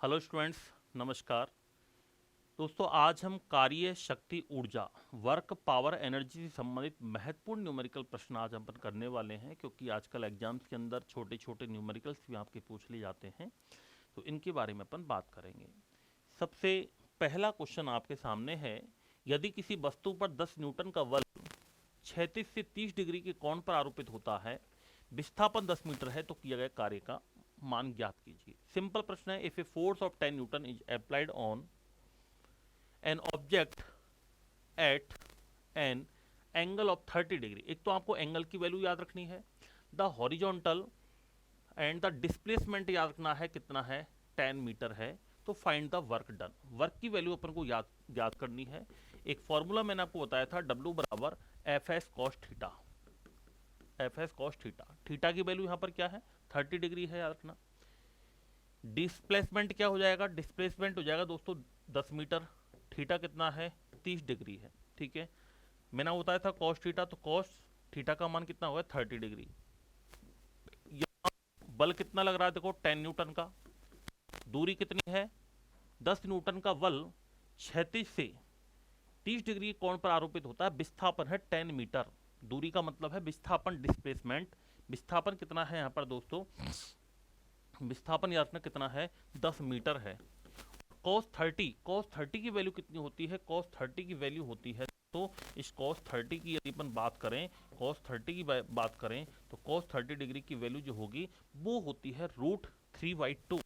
Hello students, नमस्कार। दोस्तों, आज हम कार्य शक्ति ऊर्जा वर्क पावर एनर्जी से संबंधित महत्वपूर्ण न्यूमेरिकल प्रश्न आज अपन करने वाले हैं, क्योंकि आजकल एग्जाम्स के अंदर छोटे छोटे न्यूमेरिकल्स भी आपके पूछ लिए जाते हैं। तो इनके बारे में अपन बात करेंगे। सबसे पहला क्वेश्चन आपके सामने है, यदि किसी वस्तु पर 10 न्यूटन का बल 36 से 30 डिग्री के कोण पर आरोपित होता है, विस्थापन 10 मीटर है, तो किया गया कार्य का मान ज्ञात कीजिए। सिंपल प्रश्न है। If a force of 10 Newton is applied on an object at an angle of 30 degree, एक तो आपको एंगल की वैल्यू याद रखनी है, the horizontal and the displacement याद रखना है, कितना है 10 मीटर है। तो find the work done, work की वैल्यू अपन को याद करनी है। एक फॉर्मूला मैंने आपको बताया था, W बराबर F S cos theta. F S cos theta, theta की वैल्यू यहाँ पर क्या है 30 डिग्री है, याद रखना। डिस्प्लेसमेंट क्या हो जाएगा, डिस्प्लेसमेंट हो जाएगा दोस्तों 10 मीटर, थीटा कितना है 30 डिग्री है। ठीक है, मैंने बताया था कॉस थीटा, तो कॉस थीटा का मान कितना होगा 30 डिग्री। बल कितना लग रहा है देखो 10 न्यूटन का, दूरी कितनी है 10 न्यूटन का बल 36 से 30 डिग्री कोण पर आरोपित होता है, विस्थापन है 10 मीटर। दूरी का मतलब है विस्थापन, डिस्प्लेसमेंट। विस्थापन कितना है यहाँ पर दोस्तों, विस्थापन याद रखना कितना है 10 मीटर है। cos 30, cos 30 की वैल्यू कितनी होती है, cos 30 की वैल्यू होती है, तो इस cos 30 की यदि अपन बात करें, cos 30 की बात करें तो cos 30 डिग्री की वैल्यू जो होगी वो होती है √3/2,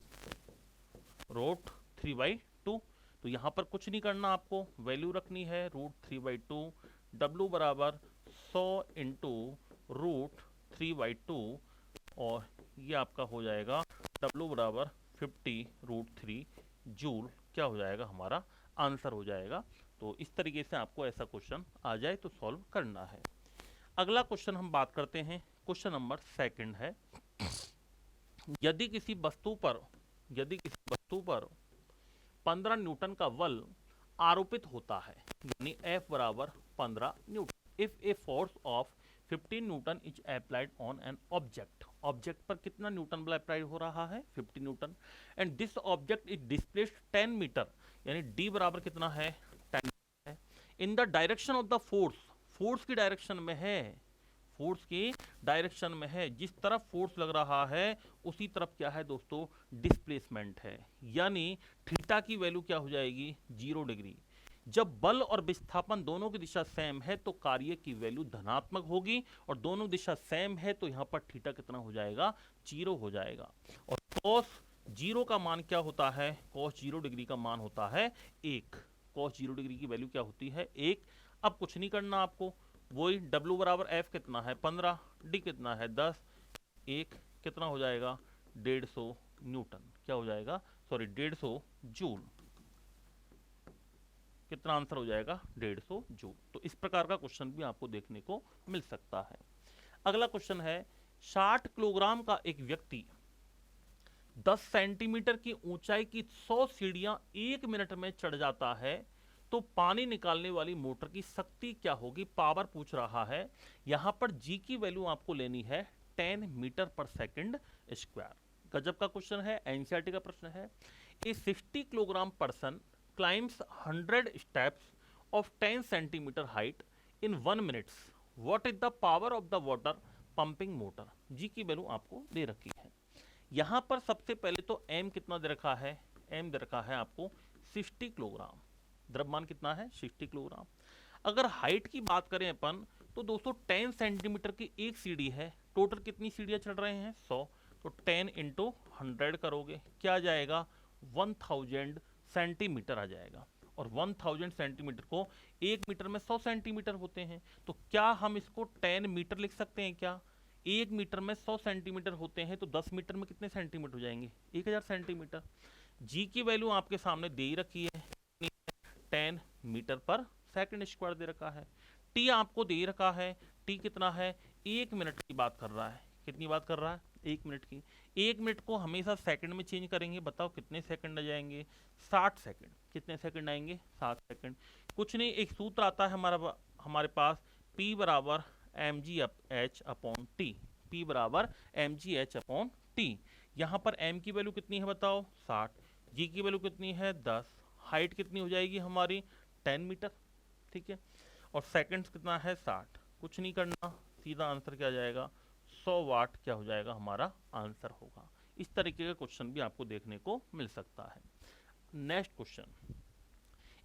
√3/2। तो यहाँ पर कुछ नहीं करना, आपको वैल्यू रखनी है √3/2। W बराबर 100 इंटू √3/2, और ये आपका हो जाएगा W बराबर 50√3 जूल, क्या हो जाएगा हमारा आंसर हो जाएगा। तो इस तरीके से आपको ऐसा क्वेश्चन आ जाए तो सॉल्व करना है। अगला क्वेश्चन हम बात करते हैं, क्वेश्चन नंबर सेकंड है, यदि किसी वस्तु पर 15 न्यूटन का बल आरोपित होता है, यानी F बराबर 15 newton, if a force of 15 newton is applied on an object, object पर कितना न्यूटन बल अप्लाई हो रहा है 15 newton, and this object is displaced 10 metre, यानी D बराबर कितना है 10 है, in the direction of the force, force की डायरेक्शन में है, फोर्स की डायरेक्शन में है, जिस तरफ फोर्स लग रहा है उसी तरफ क्या है दोस्तों डिस्प्लेसमेंट है, यानी थीटा की वैल्यू क्या हो जाएगी 0 डिग्री। जब बल और विस्थापन दोनों की दिशा सेम है तो कार्य की वैल्यू धनात्मक होगी, और दोनों दिशा सेम है तो यहाँ पर थीटा कितना हो जाएगा 0 हो जाएगा। और cos 0 का मान क्या होता है, cos 0 डिग्री का मान होता है 1, cos 0 डिग्री की वैल्यू क्या होती है 1। अब कुछ नहीं करना आपको, वही W बराबर F कितना है 15, D कितना है 10, 1 कितना हो जाएगा 150 न्यूटन, क्या हो जाएगा सॉरी 150 जूल, कितना आंसर हो जाएगा 150 जूल। तो इस प्रकार का क्वेश्चन भी आपको देखने को मिल सकता है। अगला क्वेश्चन है, 60 किलोग्राम का एक व्यक्ति 10 सेंटीमीटर की ऊंचाई की 100 सीढ़ियां 1 मिनट में चढ़ जाता है, तो पानी निकालने वाली मोटर की शक्ति क्या होगी, पावर पूछ रहा है। यहां पर जी की वैल्यू आपको लेनी है 10 मीटर पर सेकंड स्क्वायर। गजब का क्वेश्चन है, एनसीईआरटी का प्रश्न है। ए 60 kilogram person climbs 100 steps of 10 centimeter height in 1 minutes. What is the power of the water pumping motor? जी की वैल्यू आपको दे रखी है। यहाँ पर सबसे पहले तो m कितना दे रखा है, m दे रखा है आपको 60 किलोग्राम, द्रव्यमान कितना है 60 किलोग्राम। अगर हाइट की बात करें अपन तो दोस्तों 10 सेंटीमीटर की एक सीढ़ी है, टोटल कितनी सीढ़ियां चढ़ रहे हैं 100, तो 10 इंटू 100 करोगे क्या आ जाएगा 1000 सेंटीमीटर आ जाएगा, और 1000 सेंटीमीटर को 1 मीटर में 100 सेंटीमीटर होते हैं, तो क्या हम इसको 10 मीटर लिख सकते हैं क्या, 1 मीटर में 100 सेंटीमीटर होते हैं तो 10 मीटर में कितने सेंटीमीटर हो जाएंगे 1000 सेंटीमीटर। जी की वैल्यू आपके सामने दे ही रखी है 10 मीटर पर सेकंड स्क्वायर दे रखा है। टी आपको दे रखा है, टी कितना है 1 मिनट की बात कर रहा है, कितनी बात कर रहा है 1 मिनट की। 1 मिनट को हमेशा सेकंड में चेंज करेंगे, बताओ कितने सेकंड आ जाएंगे 60 सेकंड, कितने सेकंड आएंगे 7 सेकंड। कुछ नहीं, एक सूत्र आता है हमारे पास, P बराबर mgh अपॉन टी, P बराबर mgh अपॉन टी। यहाँ पर m की वैल्यू कितनी है बताओ 60, जी की वैल्यू कितनी है 10, हाइट कितनी हो जाएगी हमारी 10 मीटर, ठीक है, और सेकंड्स कितना है 60। कुछ नहीं करना, सीधा आंसर क्या आ जाएगा 100 वाट क्या हो जाएगा हमारा आंसर होगा। इस तरीके का क्वेश्चन भी आपको देखने को मिल सकता है। नेक्स्ट क्वेश्चन,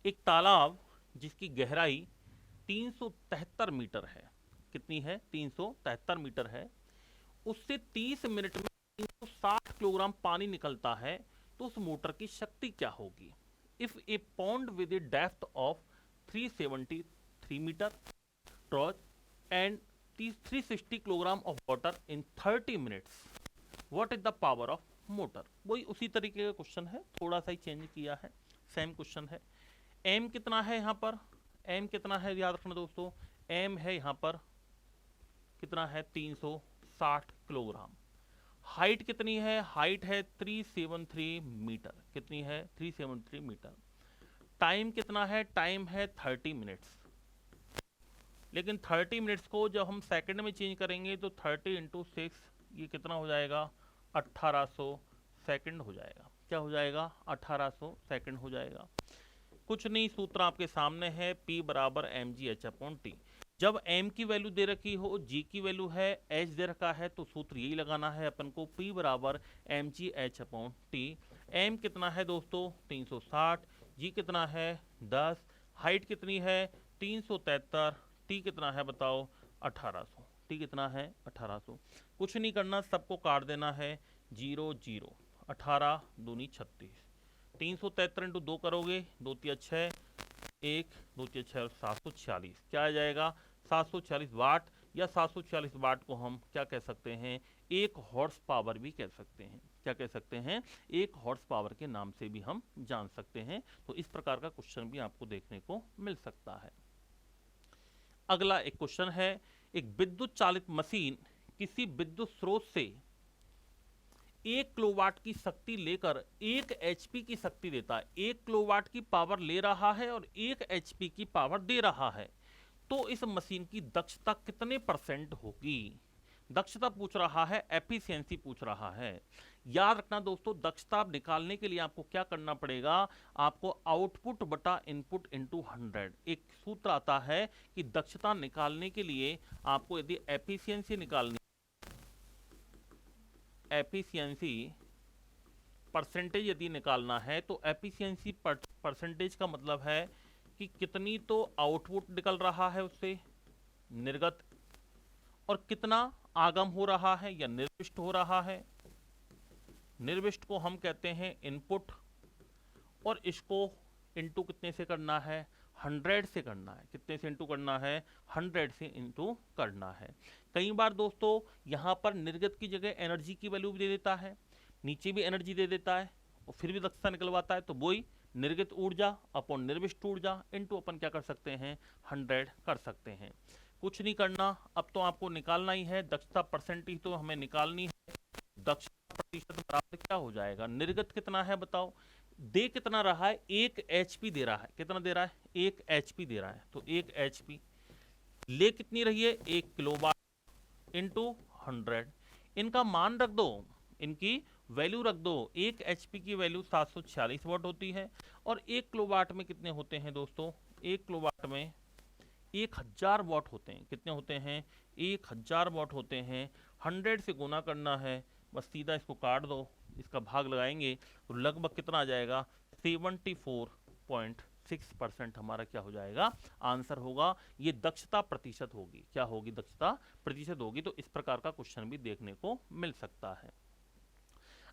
एक तालाब जिसकी गहराई 373 मीटर है, कितनी है 373 मीटर है, उससे 30 मिनट में 360 किलोग्राम पानी निकलता है, तो उस मोटर की शक्ति क्या होगी। If a pond with a depth of 373 metre ट्रॉच and 360 kilogram of water in 30 minutes, what is the power of motor. वही उसी तरीके का क्वेश्चन है, थोड़ा सा ही चेंज किया है, सेम क्वेश्चन है। एम कितना है यहाँ पर, एम कितना है याद रखना दोस्तों, एम है यहाँ पर कितना है 360 किलोग्राम। हाइट कितनी है, हाइट है 373 मीटर, कितनी है 373 मीटर। टाइम कितना है, टाइम है 30 मिनट्स, लेकिन 30 मिनट्स को जब हम सेकंड में चेंज करेंगे तो 30 इंटू 6 ये कितना हो जाएगा 1800 सेकंड हो जाएगा, क्या हो जाएगा 1800 सेकंड हो जाएगा। कुछ नहीं, सूत्र आपके सामने है, P बराबर mgh/t। जब m की वैल्यू दे रखी हो, g की वैल्यू है, h दे रखा है, तो सूत्र यही लगाना है अपन को, P बराबर mgh/t। m कितना है दोस्तों 360, g कितना है 10, हाइट कितनी है 373, t कितना है बताओ 1800, t कितना है 1800। कुछ नहीं करना, सबको काट देना है, 0 0, 18 दूनी 36, 373 इंटू 2 करोगे, 2 3 6, 1 2 3 6, 746 क्या आ जाएगा 746 वाट, या 746 वाट को हम क्या कह सकते हैं, एक हॉर्स पावर भी कह सकते हैं, क्या कह सकते हैं, एक हॉर्स पावर के नाम से भी हम जान सकते हैं। तो इस प्रकार का क्वेश्चन भी आपको देखने को मिल सकता है। अगला एक क्वेश्चन है, एक विद्युत चालित मशीन किसी विद्युत स्रोत से 1 किलोवाट की शक्ति लेकर 1 एचपी की शक्ति देता है, 1 किलोवाट की पावर ले रहा है और 1 एचपी की पावर दे रहा है, तो इस मशीन की दक्षता कितने परसेंट होगी। दक्षता पूछ रहा है, एफिशिएंसी पूछ रहा है। याद रखना दोस्तों, दक्षता निकालने के लिए आपको क्या करना पड़ेगा, आपको आउटपुट बटा इनपुट इंटू 100 एक सूत्र आता है कि दक्षता निकालने के लिए आपको यदि एफिशिएंसी निकालनी, एफिशिएंसी परसेंटेज यदि निकालना है, तो एफिशिएंसी परसेंटेज का मतलब है कि कितनी तो आउटपुट निकल रहा है उससे निर्गत, और कितना आगम हो रहा है या निर्विष्ट हो रहा है। निर्विष्ट को हम कहते हैं इनपुट, और इसको इनटू कितने से करना है 100 से करना है, कितने से इनटू करना है 100 से इनटू करना है। कई बार दोस्तों यहाँ पर निर्गत की जगह एनर्जी की वैल्यू भी दे देता है, नीचे भी एनर्जी दे देता है और फिर भी दक्षता निकलवाता है, तो वही निर्गत ऊर्जा अपॉन निर्विष्ट ऊर्जा इनटू अपन क्या कर सकते हैं 100 कर सकते हैं। कुछ नहीं करना, अब तो आपको निकालना ही है, दक्षता परसेंटेज तो हमें निकालनी है। दक्षता प्रतिशत बराबर क्या हो जाएगा, निर्गत कितना है बताओ, दे कितना रहा है 1 एचपी दे रहा है, कितना दे रहा है 1 एचपी दे रहा है, तो 1 एचपी ले कितनी रही है 1 किलोवाट इंटू 100, इनका मान रख दो, इनकी वैल्यू रख दो। 1 एचपी की वैल्यू 746 वाट होती है, और 1 किलोवाट में कितने होते हैं दोस्तों, 1 किलोवाट में 1000 वाट होते हैं, कितने होते हैं 1000 वाट होते हैं। 100 से गुना करना है, बस सीधा इसको काट दो, इसका भाग लगाएंगे तो लगभग कितना आ जाएगा 74.6% हमारा क्या हो जाएगा आंसर होगा। ये दक्षता प्रतिशत होगी, क्या होगी दक्षता प्रतिशत होगी। तो इस प्रकार का क्वेश्चन भी देखने को मिल सकता है।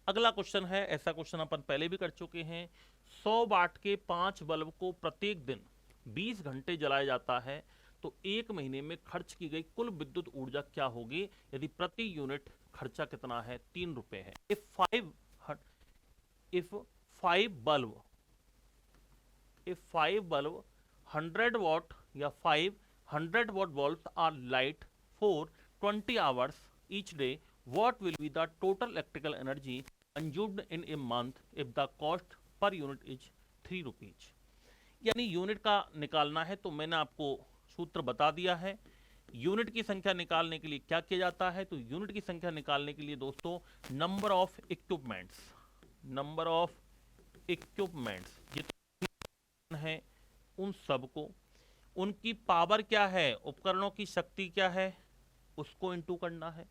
अगला क्वेश्चन है, ऐसा क्वेश्चन अपन पहले भी कर चुके हैं, 100 वाट के 5 बल्ब को प्रत्येक दिन 20 घंटे जलाया जाता है, तो एक महीने में खर्च की गई कुल विद्युत ऊर्जा क्या होगी यदि प्रति यूनिट खर्चा कितना है 3 रुपए है। इफ 5 bulb 100 watt या 500 watt bulbs are light for 20 hours each day, what will be the total electrical energy consumed in a month if the cost per unit is 3 rupees। यानी यूनिट का निकालना है, तो मैंने आपको सूत्र बता दिया है। यूनिट की संख्या निकालने के लिए क्या किया जाता है, तो यूनिट की संख्या निकालने के लिए दोस्तों number of equipments, number of equipments जितने हैं उन सबको, उनकी पावर क्या है, उपकरणों की शक्ति क्या है, उसको इंटू करना है।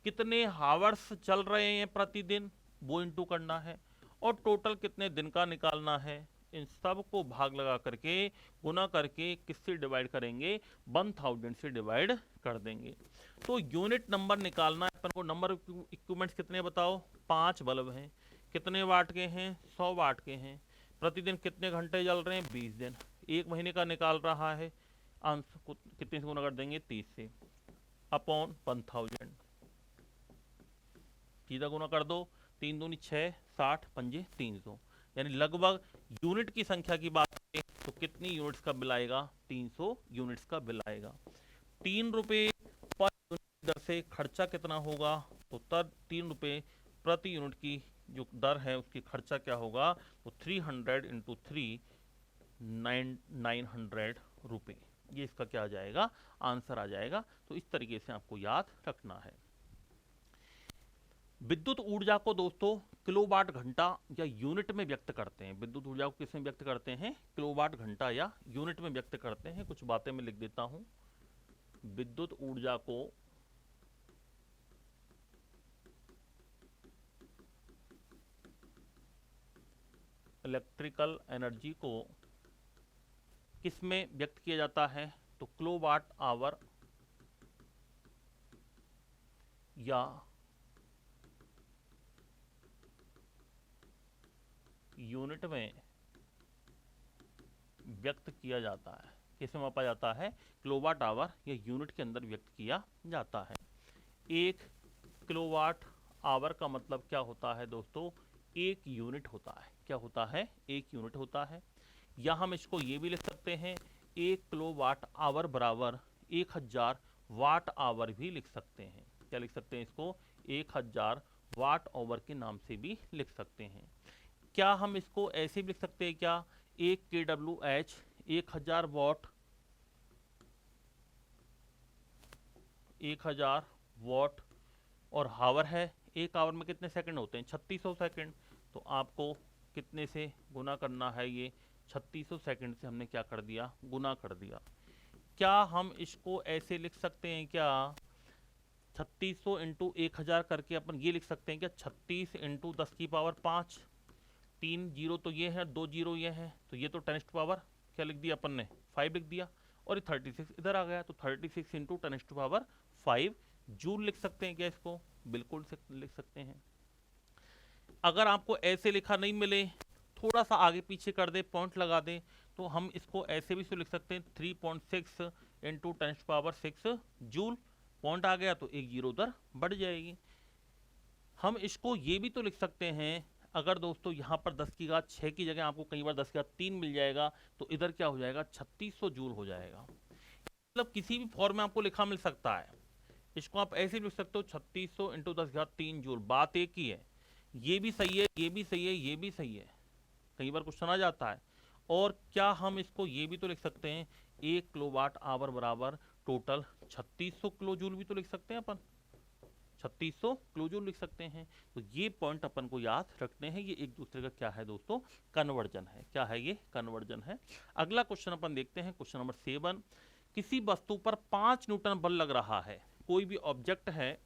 कितने हावर्स चल रहे हैं प्रतिदिन, वो इंटू करना है। और टोटल कितने दिन का निकालना है, इन सब को भाग लगा करके गुना करके किससे डिवाइड करेंगे, 1000 से डिवाइड कर देंगे। तो यूनिट नंबर निकालना है अपन को। नंबर इक्विपमेंट्स कितने बताओ, 5 बल्ब हैं। कितने वाट के हैं, 100 वाट के हैं। प्रतिदिन कितने घंटे जल रहे हैं, 20 दिन। एक महीने का निकाल रहा है, आंसर को कितने से गुना कर देंगे, 30 से, अपॉन 1000, सीधा गुना कर दो। 3 दूनी 6, 60 पंजे 300, यानी लगभग यूनिट की संख्या की बात करें तो कितनी यूनिट्स का बिल आएगा, 300 यूनिट्स का बिल आएगा। 3 रुपए पर यूनिट दर से खर्चा कितना होगा, तो तब 3 रुपए प्रति यूनिट की जो दर है उसकी खर्चा क्या होगा, तो 300 इंटू 3 900 रुपए, ये इसका क्या आ जाएगा, आंसर आ जाएगा। तो इस तरीके से आपको याद रखना है। विद्युत ऊर्जा को दोस्तों किलोवाट घंटा या यूनिट में व्यक्त करते हैं। विद्युत ऊर्जा को किस में व्यक्त करते हैं, किलोवाट घंटा या यूनिट में व्यक्त करते हैं। कुछ बातें मैं लिख देता हूं। विद्युत ऊर्जा को इलेक्ट्रिकल एनर्जी को किस में व्यक्त किया जाता है, तो किलोवाट आवर या यूनिट में व्यक्त किया जाता है। किस में मापा जाता है, किलोवाट आवर या यूनिट के अंदर व्यक्त किया जाता है। 1 किलोवाट आवर का मतलब क्या होता है दोस्तों, 1 यूनिट होता है। क्या होता है, 1 यूनिट होता है। या हम इसको ये भी लिख सकते हैं, 1 किलोवाट आवर बराबर 1000 वाट आवर भी लिख सकते हैं। क्या लिख सकते हैं इसको, 1000 वाट आवर के नाम से भी लिख सकते हैं। क्या हम इसको ऐसे भी लिख सकते हैं क्या, 1 kWh 1000 वॉट, 1000 वॉट, और हावर है, 1 आवर में कितने सेकंड होते हैं, 3600 सेकंड। तो आपको कितने से गुना करना है, ये 3600 सेकंड से हमने क्या कर दिया, गुना कर दिया। क्या हम इसको ऐसे लिख सकते हैं क्या, 3600 इंटू 1000 करके अपन ये लिख सकते हैं क्या, 36 इंटू 10 की पावर 5, 3 जीरो तो ये है, 2 जीरो ये है, तो ये तो 10 पावर क्या लिख दिया अपन ने, 5 लिख दिया। और ये 36 इधर आ गया, तो 36 इंटू 10 पावर 5 जूल लिख सकते हैं क्या इसको, बिल्कुल लिख सकते हैं। अगर आपको ऐसे लिखा नहीं मिले, थोड़ा सा आगे पीछे कर दे, पॉइंट लगा दे, तो हम इसको ऐसे भी लिख सकते हैं, 3.6 इंटू 10 पावर 6 जूल। पॉइंट आ गया तो एक जीरो उधर बढ़ जाएगी। हम इसको ये भी तो लिख सकते हैं, अगर दोस्तों यहाँ पर 10 की घात 6 की जगह आपको कई बार 10 की घात 3 मिल जाएगा, तो इधर क्या हो जाएगा, 3600 जूल हो जाएगा। मतलब किसी भी फॉर्म में आपको लिखा मिल सकता है। इसको आप ऐसे लिख सकते हो, 3600 इंटू 10 की घात 3 जूल। बात एक ही है, ये भी सही है, ये भी सही है, ये भी सही है, कई बार क्वेश्चन आ जाता है। और क्या हम इसको ये भी तो लिख सकते हैं, 1 किलोवाट आवर बराबर टोटल 3600 किलो जूल भी तो लिख सकते हैं अपन, 3600 किलो जूल लिख सकते हैं। तो ये पॉइंट अपन को याद रखने हैं, ये एक दूसरे का क्या है दोस्तों, कन्वर्जन है। क्या है ये, कन्वर्जन है। अगला क्वेश्चन अपन देखते हैं, क्वेश्चन नंबर 7। किसी वस्तु पर 5 न्यूटन बल लग रहा है, कोई भी ऑब्जेक्ट है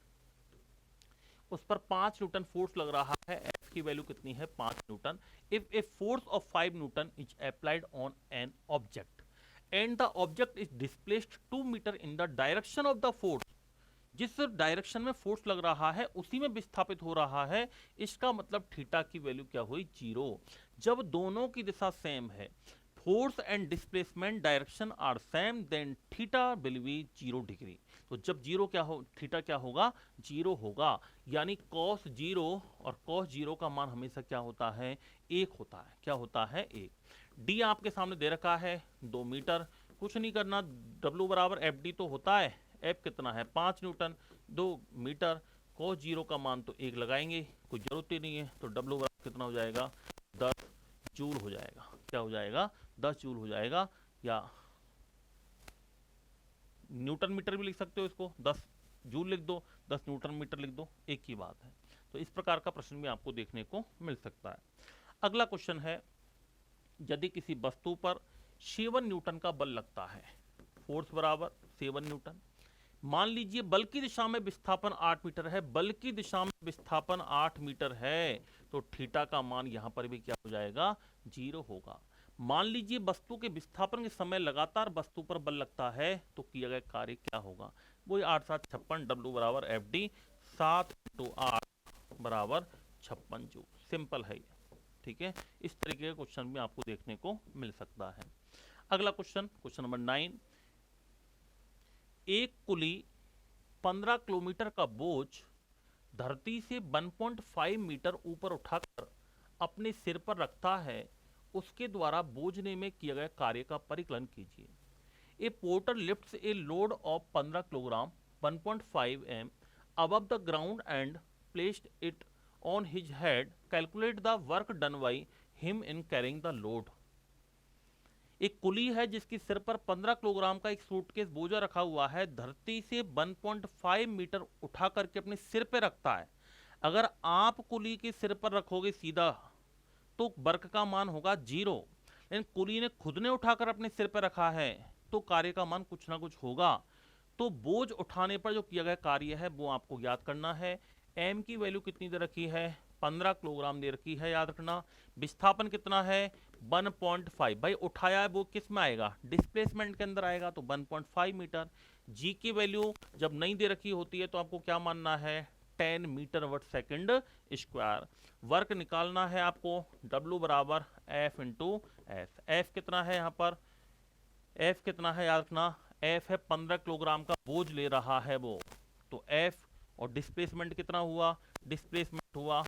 उस पर 5 न्यूटन फोर्स लग रहा है, एफ की वैल्यू कितनी है, 5 newton. If a force of 5 newton is applied on an object and the object is displaced 2 metre in the direction of the force, जिस डायरेक्शन में फोर्स लग रहा है उसी में विस्थापित हो रहा है, इसका मतलब थीटा की वैल्यू क्या हुई, 0। जब दोनों की दिशा सेम है, force and displacement direction are same, then theta will be 0 degree. तो जब जीरो क्या हो, थीटा क्या होगा, 0 होगा। यानी कॉस 0 और कॉस 0 का मान हमेशा क्या होता है, 1 होता है। क्या होता है, 1। डी आपके सामने दे रखा है 2 मीटर, कुछ नहीं करना, डब्ल्यू बराबर एफ डी तो होता है, एफ कितना है 5 न्यूटन 2 मीटर, कॉस 0 का मान तो 1 लगाएंगे, कोई जरूरत ही नहीं है। तो डब्ल्यू बराबर कितना हो जाएगा, 10 जूल हो जाएगा। क्या हो जाएगा, 10 जूल हो जाएगा। या न्यूटन मीटर भी लिख सकते हो इसको, 10 जूल लिख दो, 10 न्यूटन मीटर लिख दो, एक ही बात है। तो इस प्रकार का प्रश्न भी आपको देखने को मिल सकता है। अगला क्वेश्चन है, यदि किसी वस्तु पर 7 न्यूटन का बल लगता है, फोर्स बराबर 7 न्यूटन, मान लीजिए बल की दिशा में विस्थापन 8 मीटर है, बल की दिशा में विस्थापन 8 मीटर है, तो थीटा का मान यहां पर भी क्या हो जाएगा, 0 होगा। मान लीजिए वस्तु के विस्थापन के समय लगातार वस्तु पर बल लगता है, तो किया गया कार्य क्या होगा, वही 8 7 56, W बराबर एफ डी, 7 × 8 बराबर 56 जूल। सिंपल है ये, ठीक है। इस तरीके का क्वेश्चन भी आपको देखने को मिल सकता है। अगला क्वेश्चन, क्वेश्चन नंबर 9, एक कुली 15 किलोमीटर का बोझ धरती से 1.5 मीटर ऊपर उठाकर अपने सिर पर रखता है, उसके द्वारा बोझने में किया गया कार्य का परिकलन कीजिए। A porter lifts a load of 15 kilogram 1.5 m above the ground and placed it on his head. Calculate the work done by him in carrying the load. एक कुली है जिसके सिर पर 15 किलोग्राम का एक सूटकेस बोझा रखा हुआ है, धरती से 1.5 मीटर उठा करके अपने सिर पे रखता है। अगर आप कुली के सिर पर रखोगे सीधा तो वर्क का मान होगा 0, लेकिन कुली ने खुद ने उठाकर अपने सिर पर रखा है तो कार्य का मान कुछ ना कुछ होगा। तो बोझ उठाने पर जो किया गया कार्य है वो आपको याद करना है। एम की वैल्यू कितनी दे रखी है, 15 किलोग्राम दे रखी है, याद रखना। विस्थापन कितना है, 1.5। भाई उठाया है वो किस में आएगा, डिस्प्लेसमेंट के अंदर आएगा, तो 1.5 मीटर। जी की वैल्यू जब नहीं दे रखी होती है तो आपको क्या मानना है, 10 मीटर वर्ग सेकंड स्क्वायर। वर्क निकालना है आपको, W बराबर F इंटू एस। एफ कितना है यहाँ पर, एफ कितना है याद रखना, एफ है 15 किलोग्राम का बोझ ले रहा है वो, तो एफ, और डिस्प्लेसमेंट कितना हुआ, डिस्प्लेसमेंट हुआ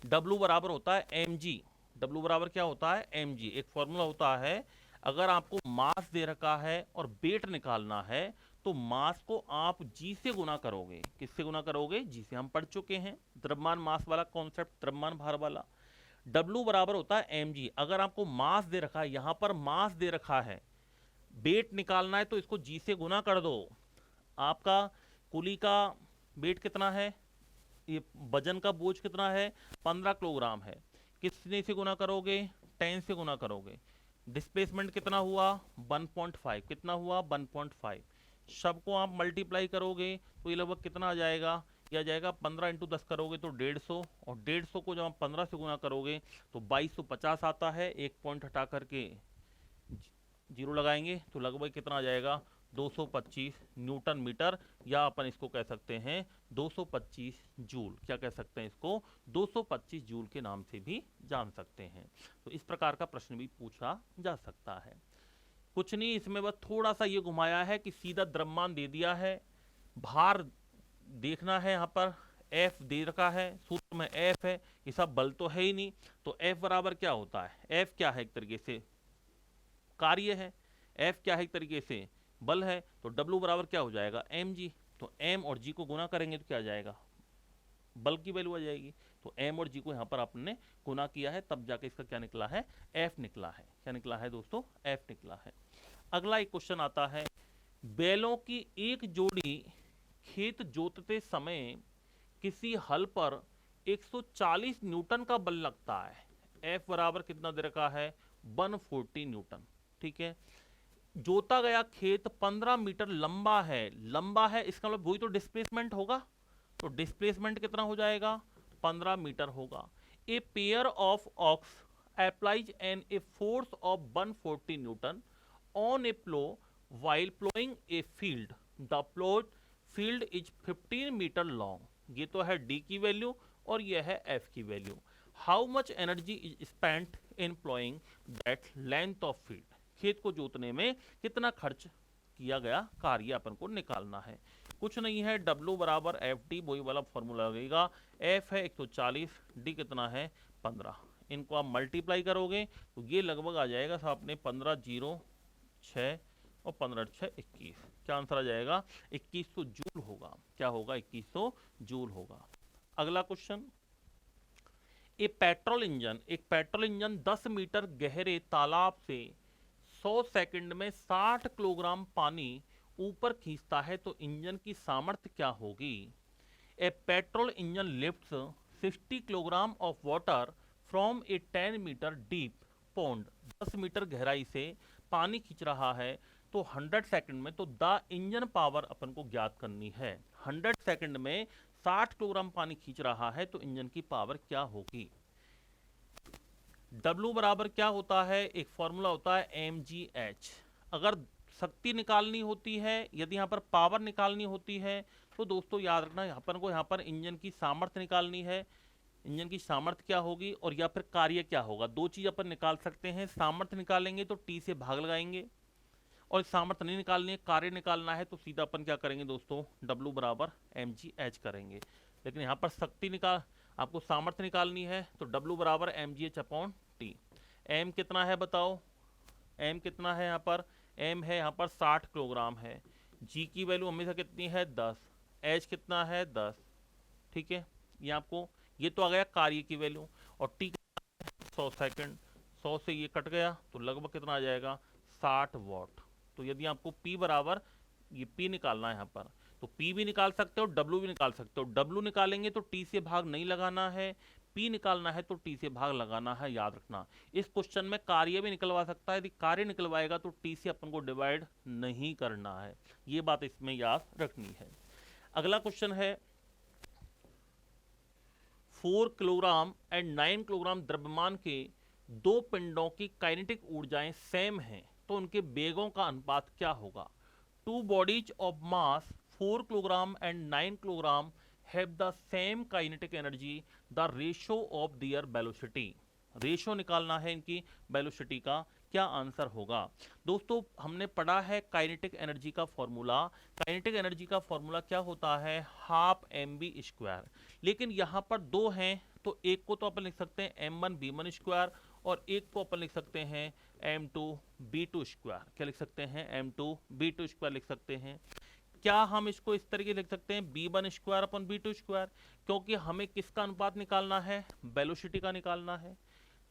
W बराबर होता है mg। W बराबर क्या होता है, mg। एक फॉर्मूला होता है, अगर आपको मास दे रखा है और वेट निकालना है तो मास को आप g से गुना करोगे। किससे गुना करोगे, g से। हम पढ़ चुके हैं द्रव्यमान मास वाला कॉन्सेप्ट, द्रव्यमान भार वाला। W बराबर होता है mg। अगर आपको मास दे रखा है, यहां पर मास दे रखा है, वेट निकालना है तो इसको g से गुना कर दो। आपका कुली का वेट कितना है, ये वजन का बोझ कितना है, 15 किलोग्राम है, कितने से गुना करोगे, 10 से गुना करोगे। डिस्प्लेसमेंट कितना हुआ, 1.5। कितना हुआ, 1.5। सबको आप मल्टीप्लाई करोगे तो ये लगभग कितना आ जाएगा, यह आ जाएगा 15 × 10 करोगे तो 150, और 150 को जब आप 15 से गुना करोगे तो 2250 आता है। एक पॉइंट हटा करके जीरो लगाएंगे तो लगभग कितना आ जाएगा, 225 न्यूटन मीटर, या अपन इसको कह सकते हैं 225 जूल। क्या कह सकते हैं इसको, 225 जूल के नाम से भी जान सकते हैं। तो इस प्रकार का प्रश्न भी पूछा जा सकता है। कुछ नहीं, इसमें बस थोड़ा सा ये घुमाया है कि सीधा द्रव्यमान दे दिया है, भार देखना है, यहाँ पर F दे रखा है, सूत्र में F है, ये सब बल तो है ही नहीं, तो F बराबर क्या होता है, F क्या है, एक तरीके से कार्य है, F क्या है, एक तरीके से बल है, तो W बराबर क्या हो जाएगा, mg। तो m और g को गुना करेंगे तो क्या आ जाएगा, बल की वैल्यू आ जाएगी। तो m और g को यहाँ पर आपने गुना किया है, तब जाके इसका क्या निकला है, f निकला है। क्या निकला है दोस्तों, f निकला है। अगला एक क्वेश्चन आता है, बैलों की एक जोड़ी खेत जोतते समय किसी हल पर 140 न्यूटन का बल लगता है। F बराबर कितना दे रखा है, 140 न्यूटन। ठीक है, जोता गया खेत 15 मीटर लंबा है, लंबा है इसका मतलब वही तो डिस्प्लेसमेंट होगा, तो डिस्प्लेसमेंट कितना हो जाएगा, 15 मीटर होगा। A pair of aux applies an a force of 140 Newton on a plow while plowing a field. The plowed field is 15 metre long. ये तो है D की वैल्यू और यह है F की value. How much energy is spent in plowing that length of field? खेत को जोतने में कितना खर्च किया गया, कार्य अपन को निकालना है। कुछ नहीं है, W बराबर FD, वही वाला फॉर्मूला लगेगा। F है 140, D कितना है 15। इनको आप मल्टीप्लाई करोगे तो ये लगभग आ जाएगा साहब अपने 15 0 6 और 15 6 21। क्या आंसर आ जाएगा, 2100 जूल होगा। क्या होगा, 2100 जूल होगा। अगला क्वेश्चन, एक पेट्रोल इंजन 10 मीटर गहरे तालाब से 100 सेकंड में 60 किलोग्राम पानी ऊपर खींचता है तो इंजन की सामर्थ्य क्या होगी। A petrol engine lifts 60 kilogram of water from a 10 metre deep pond, 10 metre गहराई से पानी खींच रहा है तो 100 सेकंड में, तो द इंजन पावर अपन को ज्ञात करनी है। 100 सेकंड में 60 किलोग्राम पानी खींच रहा है तो इंजन की पावर क्या होगी। W बराबर क्या होता है, एक फॉर्मूला होता है mgh। अगर शक्ति निकालनी होती है, यदि यहाँ पर पावर निकालनी होती है, तो दोस्तों याद रखना अपन को यहाँ पर इंजन की सामर्थ्य निकालनी है। इंजन की सामर्थ्य क्या होगी और या फिर कार्य क्या होगा, दो चीज अपन निकाल सकते हैं। सामर्थ्य निकालेंगे तो T से भाग लगाएंगे, और सामर्थ्य नहीं निकालनी है, कार्य निकालना है, तो सीधा अपन क्या करेंगे दोस्तों, W बराबर mgh करेंगे। लेकिन यहाँ पर शक्ति निकाल, आपको सामर्थ्य निकालनी है तो W बराबर mgh अपॉन T। M कितना है बताओ, M कितना है यहाँ पर, M है यहाँ पर 60 किलोग्राम है। G की वैल्यू हमेशा कितनी है 10, H कितना है 10, ठीक है। ये आपको, ये तो आ गया कार्य की वैल्यू, और T 100 सेकंड, 100 से ये कट गया तो लगभग कितना आ जाएगा 60 वॉट। तो यदि आपको P बराबर, ये P निकालना है यहाँ पर, तो P भी निकाल सकते हो, W भी निकाल सकते हो। W निकालेंगे तो T से भाग नहीं लगाना है, P निकालना है तो T से भाग लगाना है, याद रखना। इस क्वेश्चन में कार्य भी निकलवा सकता है, यदि कार्य निकलवाएगा तो T से अपन को डिवाइड नहीं करना है, ये बात इसमें याद रखनी है। अगला क्वेश्चन है 4 किलोग्राम एंड 9 किलोग्राम द्रव्यमान के दो पिंडों की काइनेटिक ऊर्जाएं सेम हैं तो उनके वेगों का अनुपात क्या होगा। Two bodies of mass 4 kilogram and 9 kilogram have the same kinetic energy, the ratio of their velocity. Ratio निकालना है इनकी वेलोसिटी का, क्या आंसर होगा। दोस्तों हमने पढ़ा है काइनेटिक एनर्जी का फॉर्मूला। काइनेटिक एनर्जी का फॉर्मूला क्या होता है, हाफ mv²। लेकिन यहाँ पर दो हैं तो एक को तो अपन लिख सकते हैं m1v1², और एक को अपन लिख सकते हैं m2v2²। क्या लिख सकते हैं, m2v2² लिख सकते हैं। क्या हम इसको इस तरीके लिख सकते हैं b1² अपन b2², क्योंकि हमें किसका अनुपात निकालना है, वेलोसिटी का निकालना है।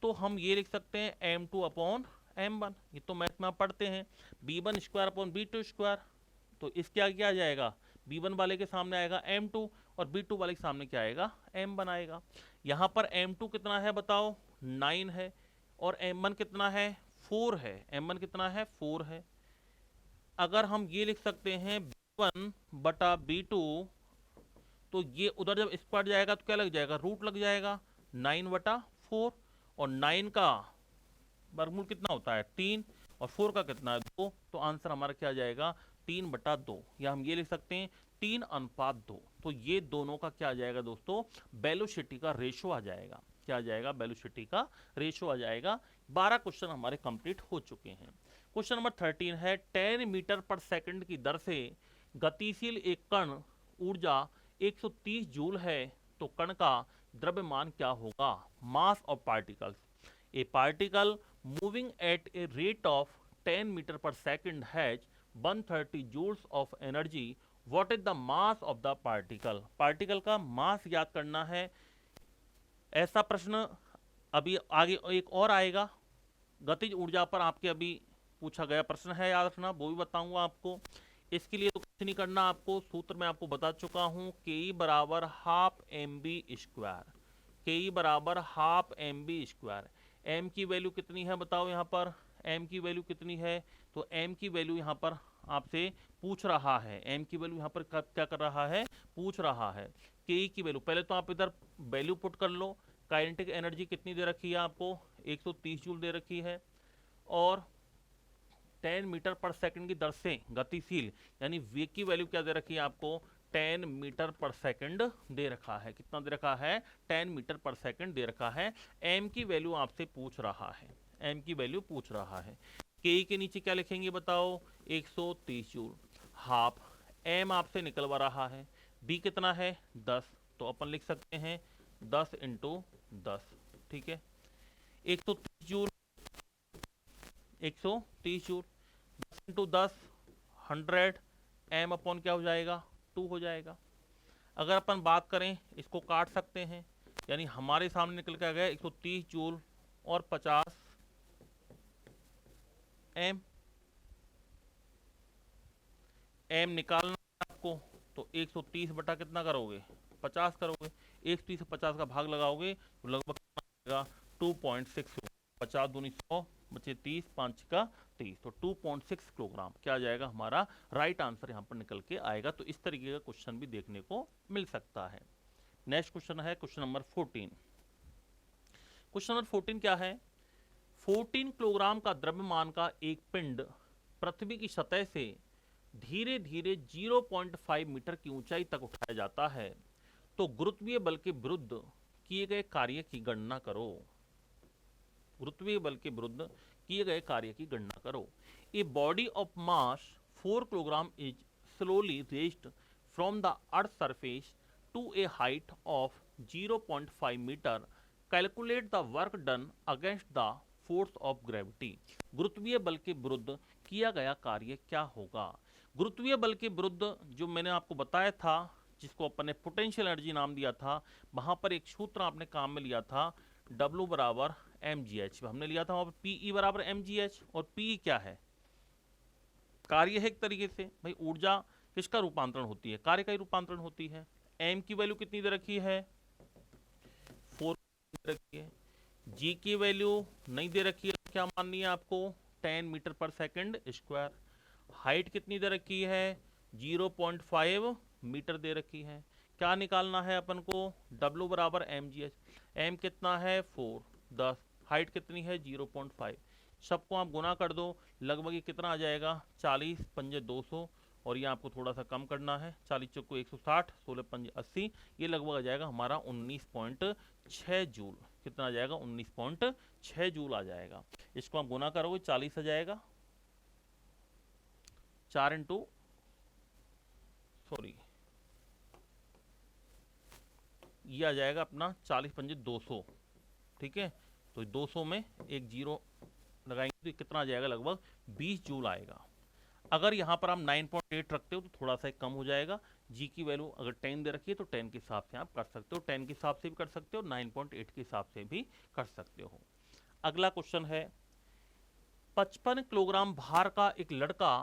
तो हम ये लिख सकते हैं m2 अपॉन m1, ये तो मैथ में आप पढ़ते हैं, b1² अपॉन b2²। तो इसके आगे क्या आ जाएगा, b1 वाले के सामने आएगा m2 और b2 वाले के सामने क्या आएगा, m1 आएगा। यहाँ पर m2 कितना है बताओ, 9 है, और m1 कितना है, 4 है। m1 कितना है, 4 है। अगर हम ये लिख सकते हैं b1 बटा b2, तो ये उधर जब स्क्वायर जाएगा तो क्या लग जाएगा, रूट लग जाएगा, 9 बटा 4, और 9 का वर्गमूल कितना होता है 3, और 4 का कितना है 2, तो आंसर हमारा क्या आ जाएगा 3 बटा 2, या हम ये लिख सकते हैं 3:2। तो ये दोनों का क्या आ जाएगा दोस्तों, वेलोसिटी का रेशो आ जाएगा। क्या आ जाएगा, वेलोसिटी का रेशो आ जाएगा। 12 क्वेश्चन हमारे कंप्लीट हो चुके हैं। क्वेश्चन नंबर 13 है 10 मीटर पर सेकंड की दर से गतिशील एक कण ऊर्जा 130 जूल है तो कण का द्रव्यमान क्या होगा। Mass of particles, a particle moving at a rate of 10 metre पर second has 130 joules of energy, what is the mass of the particle. Particle का मास याद करना है। ऐसा प्रश्न अभी आगे एक और आएगा, गतिज ऊर्जा पर आपके अभी पूछा गया प्रश्न है, याद रखना, वो भी बताऊंगा आपको। इसके लिए तो कुछ नहीं करना आपको, सूत्र मैं आपको बता चुका हूं, के बराबर हाफ mv²। के बराबर हाफ mv²। m की वैल्यू कितनी है बताओ, यहाँ पर m की वैल्यू कितनी है, तो m की वैल्यू यहाँ पर आपसे पूछ रहा है, m की वैल्यू यहाँ पर क्या कर रहा है, पूछ रहा है। के की वैल्यू पहले तो आप इधर वैल्यू पुट कर लो। काइनेटिक एनर्जी कितनी दे रखी है आपको, 130 जूल दे रखी है, और 10 मीटर पर सेकंड की दर से गतिशील यानी v की वैल्यू क्या दे रखी है आपको, 10 मीटर पर सेकंड दे रखा है। कितना दे रखा है, 10 मीटर पर सेकंड दे रखा है। m की वैल्यू आपसे पूछ रहा है, m की वैल्यू पूछ रहा है। k के नीचे क्या लिखेंगे बताओ, 130 जूल। हाफ m आपसे निकलवा रहा है, b कितना है 10, तो अपन लिख सकते हैं 10 × 10, ठीक है। 130 जूल, 130 जूल, 10 × 10 100, m अपॉन क्या हो जाएगा 2 हो जाएगा। अगर अपन बात करें, इसको काट सकते हैं, यानी हमारे सामने निकल के आ गया 130 जूल और 50 m। m निकालना है आपको, तो 130 बटा कितना करोगे, 50 करोगे। 130 से 50 का भाग लगाओगे तो लगभग 2.6, 50 दूनी 100, बचे 30, 5 का 30, तो 2.6 किलोग्राम क्या आ जाएगा हमारा राइट आंसर यहाँ पर निकल के आएगा। तो इस तरीके का क्वेश्चन भी देखने को मिल सकता है। नेक्स्ट क्वेश्चन है क्वेश्चन नंबर 14। क्वेश्चन नंबर 14 क्या है? 14 किलोग्राम का द्रव्यमान का एक पिंड पृथ्वी की सतह से धीरे धीरे 0.5 मीटर की ऊंचाई तक उठाया जाता है, तो गुरुत्वीय बल के विरुद्ध किए गए कार्य की गणना करो। गुरुत्वीय बल के विरुद्ध किए गए कार्य की गणना करो। A body of mass 4 kilogram is slowly raised from the earth surface to a height of 0.5 metre. Calculate the work done against the force of gravity. गुरुत्वीय बल के विरुद्ध किया गया कार्य क्या होगा? गुरुत्वीय बल के विरुद्ध जो मैंने आपको बताया था, जिसको अपन ने पोटेंशियल एनर्जी नाम दिया था, वहां पर एक सूत्र आपने काम में लिया था, W बराबर mgh हमने लिया था, वहां पर PE बराबर mgh। और PE क्या है? कार्य है एक तरीके से भाई, ऊर्जा किसका रूपांतरण होती है? कार्य का ही रूपांतरण होती है। m की वैल्यू कितनी दे रखी है? 4 दे रखी है। g की वैल्यू नहीं दे रखी है, क्या माननी है आपको? 10 मीटर पर सेकंड स्क्वायर। हाइट कितनी दे रखी है? 0.5 मीटर दे रखी है। क्या निकालना है अपन को? W बराबर mgh। m कितना है? 4, 10, हाइट कितनी है? 0.5। सबको आप गुना कर दो, लगभग ये कितना आ जाएगा? 40 पंजे 200, और ये आपको थोड़ा सा कम करना है, 40 चौको 160, 16 पंजे 80, ये लगभग आ जाएगा हमारा 19.6 जूल। कितना आ जाएगा? 19.6 जूल आ जाएगा। इसको आप गुना करोगे 40 आ जाएगा, 4 इंटू सॉरी ये आ जाएगा अपना 40 पंजे 200, ठीक है। तो 200 में एक जीरो लगाएंगे तो कितना आ जाएगा? लगभग 20 जूल आएगा। अगर यहाँ पर आप 9.8 रखते हो तो थोड़ा सा कम हो जाएगा। जी की वैल्यू अगर 10 दे रखी है तो 10 के हिसाब से आप कर सकते हो, 10 के हिसाब से भी कर सकते हो, 9.8 के हिसाब से भी कर सकते हो। अगला क्वेश्चन है, 55 किलोग्राम भार का एक लड़का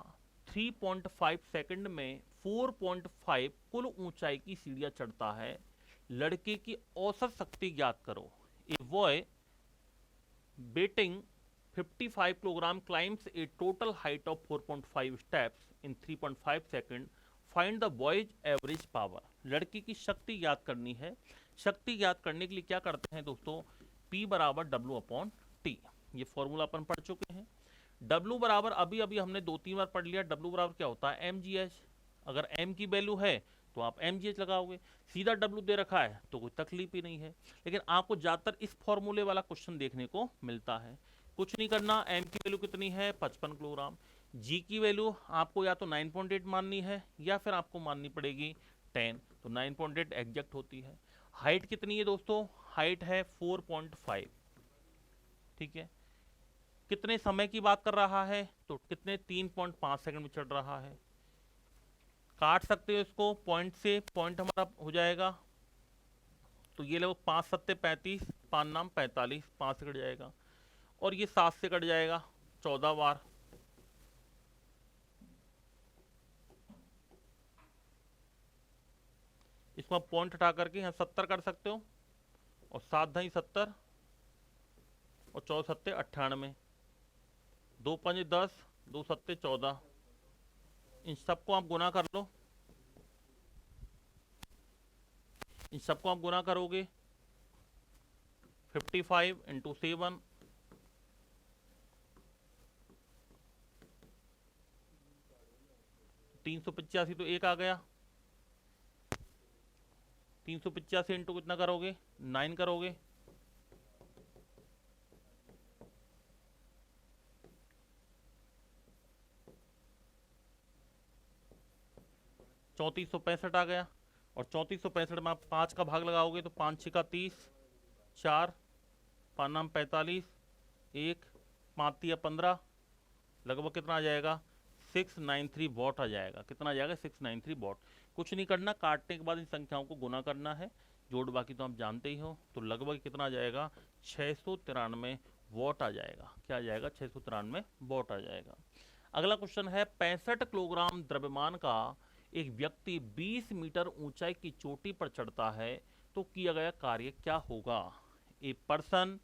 3.5 सेकंड में 4.5 कुल ऊंचाई की सीढ़ियां चढ़ता है। लड़के की औसत शक्ति ज्ञात करो। A boy waiting 55 kilogram climbs A total height of 4.5 steps in 3.5 second. Find the boys average power. लड़के की शक्ति ज्ञात करनी है। शक्ति ज्ञात करने के लिए क्या करते हैं दोस्तों? P बराबर W/T। ये फॉर्मूला अपन पढ़ चुके हैं। W बराबर अभी अभी हमने 2-3 बार पढ़ लिया। W बराबर क्या होता है? mgh। अगर m की वैल्यू है तो आप mgh लगाओगे। सीधा W दे रखा है तो कोई तकलीफ ही नहीं है। लेकिन आपको ज्यादातर इस फॉर्मूले वाला क्वेश्चन देखने को मिलता है। कुछ नहीं करना, m की वैल्यू कितनी है? 55 किलोग्राम। g की वैल्यू आपको या तो 9.8 माननी है या फिर आपको माननी पड़ेगी 10, तो 9.8 एग्जैक्ट होती है। हाइट कितनी है दोस्तों? हाइट है 4.5, ठीक है। कितने समय की बात कर रहा है? तो कितने 3.5 सेकंड में चढ़ रहा है। काट सकते हो इसको पॉइंट से, पॉइंट हमारा हो जाएगा, तो ये लोग 5 सत्ते 35, 5 नाम 45, 5 से कट जाएगा, और ये 7 से कट जाएगा 14 बार। इसको आप पॉइंट हटा करके यहाँ 70 कर सकते हो, और 7 ढाई 70, और 14 सत्ते 98, 2 पंजे 10, 2 सत्ते 14। इन सबको आप गुना कर लो। इन सबको आप गुना करोगे 55 इंटू 7, 385 तो एक आ गया। 385 इंटू कितना करोगे? 9 करोगे, चौंतीस 165 आ गया। और 3465 में आप 5 का भाग लगाओगे तो 5 6 का 30, 4 5 नाम 45, 1 5 तिया 15, लगभग कितना आ जाएगा? 693 वॉट आ जाएगा। कितना आ जाएगा? 693 वॉट। कुछ नहीं करना, काटने के बाद इन संख्याओं को गुना करना है, जोड़ बाकी तो आप जानते ही हो। तो लगभग कितना आ जाएगा? 693 वॉट आ जाएगा। क्या आ जाएगा? 693 वॉट आ जाएगा। अगला क्वेश्चन है, 65 किलोग्राम द्रव्यमान का एक व्यक्ति 20 मीटर ऊंचाई की चोटी पर चढ़ता है, तो किया गया कार्य क्या होगा? A person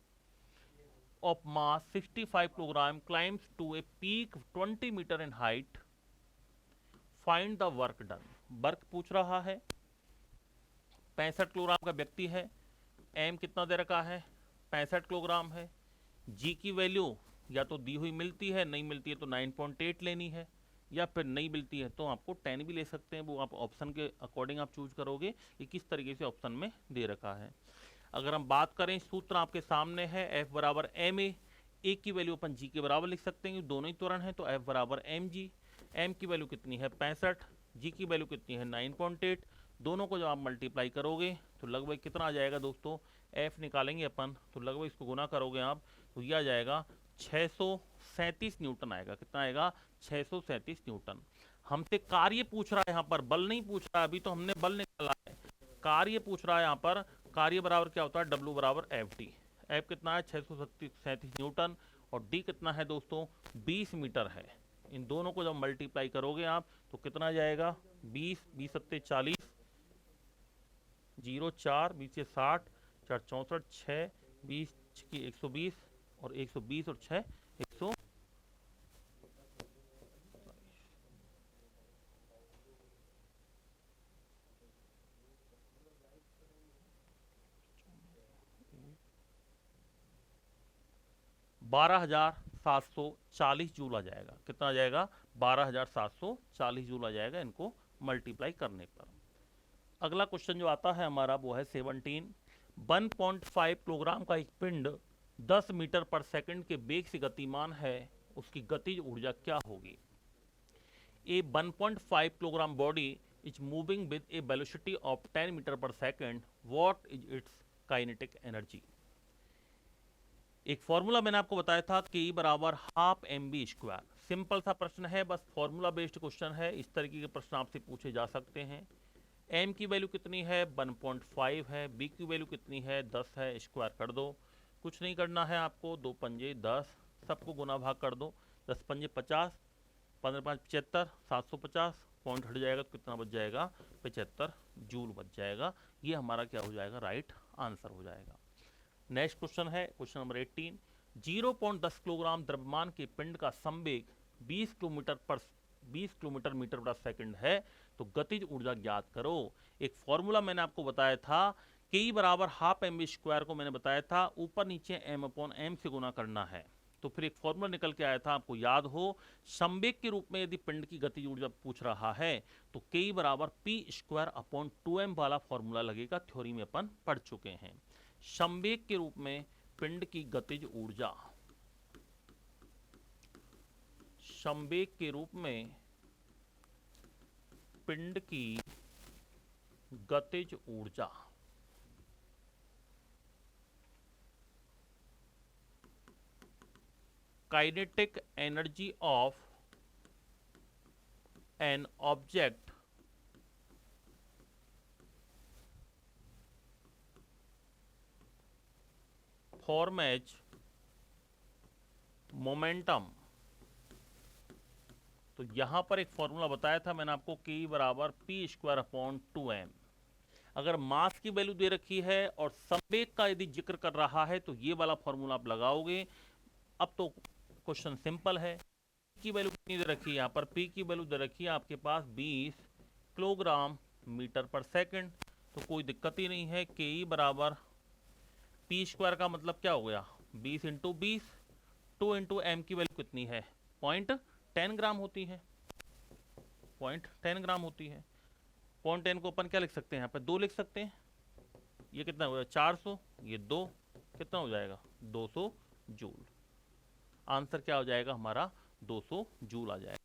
of mass 65 kilogram climbs to a peak 20 meter in height, find the work done। Work पूछ रहा है, 65 किलोग्राम का व्यक्ति है, एम कितना दे रखा है, 65 किलोग्राम है, जी की वैल्यू या तो दी हुई मिलती है, नहीं मिलती है तो 9.8 लेनी है, या फिर नहीं मिलती है तो आपको 10 भी ले सकते हैं, वो आप ऑप्शन के अकॉर्डिंग आप चूज करोगे कि किस तरीके से ऑप्शन में दे रखा है। अगर हम बात करें, सूत्र आपके सामने है, F बराबर एम ए की वैल्यू अपन जी के बराबर लिख सकते हैं, दोनों ही त्वरण है, तो F बराबर एम जी। एम की वैल्यू कितनी है 65, जी की वैल्यू कितनी है 9.8, दोनों को जब आप मल्टीप्लाई करोगे तो लगभग कितना आ जाएगा दोस्तों, F निकालेंगे अपन तो लगभग इसको गुना करोगे आप तो ये आ जाएगा 637 न्यूटन आएगा। कितना आएगा 637 न्यूटन। हमसे कार्य पूछ रहा है, यहाँ पर बल नहीं पूछ रहा है, अभी तो हमने बल निकाला है, कार्य पूछ रहा है यहाँ पर। कार्य बराबर क्या होता है, W बराबर एफ टी। एफ कितना है 637 न्यूटन और डी कितना है दोस्तों 20 मीटर है। इन दोनों को जब मल्टीप्लाई करोगे आप तो कितना जाएगा 20, 20 सत्ते 40, 0 4, 20 से 60, 4 64, 6 20 की 120 और 120 और 6 100, 12,740 जूल आ जाएगा। कितना आ जाएगा 12,740 जूल आ जाएगा इनको मल्टीप्लाई करने पर। अगला क्वेश्चन जो आता है हमारा वो है 17। 1.5 किलोग्राम का एक पिंड 10 मीटर पर सेकंड के वेग से गतिमान है, उसकी गतिज ऊर्जा क्या होगी। A 1.5 kilogram body is moving with a velocity of 10 metre पर second, what is its kinetic energy. एक फॉर्मूला मैंने आपको बताया था कि बराबर half M B square. Simple सा प्रश्न है, बस फॉर्मूला बेस्ड क्वेश्चन है, इस तरीके के प्रश्न आपसे पूछे जा सकते हैं। एम की वैल्यू कितनी है 1.5 है, बी की वैल्यू कितनी है 10 है, स्क्वायर कर दो। कुछ नहीं करना है आपको, 2 पंजे 10, सबको गुना भाग कर दो, 10 पंजे 50, 15 5 75, 750, पॉइंट हट जाएगा तो कितना बच जाएगा 75 जूल बच जाएगा। ये हमारा क्या हो जाएगा, राइट आंसर हो जाएगा। नेक्स्ट क्वेश्चन है क्वेश्चन नंबर 18। 0.10 किलोग्राम द्रव्यमान के पिंड का संवेग 20 किलोमीटर मीटर पर सेकंड है, तो गतिज ऊर्जा ज्ञात करो। एक फॉर्मूला मैंने आपको बताया था, के बराबर हाफ एम बी स्क्वायर को मैंने बताया था ऊपर नीचे एम अपॉन एम से गुना करना है, तो फिर एक फॉर्मूला निकल के आया था, आपको याद हो, संवेग के रूप में यदि पिंड की गतिज ऊर्जा पूछ रहा है तो के बराबर पी स्क्वायर अपॉन 2m वाला फॉर्मूला लगेगा, थ्योरी में अपन पढ़ चुके हैं। संवेग के रूप में पिंड की गतिज ऊर्जा, संवेग के रूप में पिंड की गतिज ऊर्जा kinetic energy of an object फॉर्मेज मोमेंटम। तो यहां पर एक फॉर्मूला बताया था मैंने आपको, के बराबर पी स्क्वायर अपॉन 2m। अगर मास की वैल्यू दे रखी है और संवेग का यदि जिक्र कर रहा है तो ये वाला फॉर्मूला आप लगाओगे। अब तो क्वेश्चन सिंपल है, की वैल्यू कितनी दे रखी है, यहाँ पर पी की वैल्यू दे रखी है आपके पास 20 किलोग्राम मीटर पर सेकंड, तो कोई दिक्कत ही नहीं है। के बराबर पी स्क्वायर का मतलब क्या हो गया 20 इंटू 20, 2 इंटू एम की वैल्यू कितनी है 0.10 ग्राम होती है, 0.10 ग्राम होती है। 0.10 को अपन क्या लिख सकते हैं, यहाँ पर 2 लिख सकते हैं। ये कितना हो जाएगा 400, ये 2 कितना हो जाएगा 200 जूल। आंसर क्या हो जाएगा हमारा 200 जूल आ जाएगा।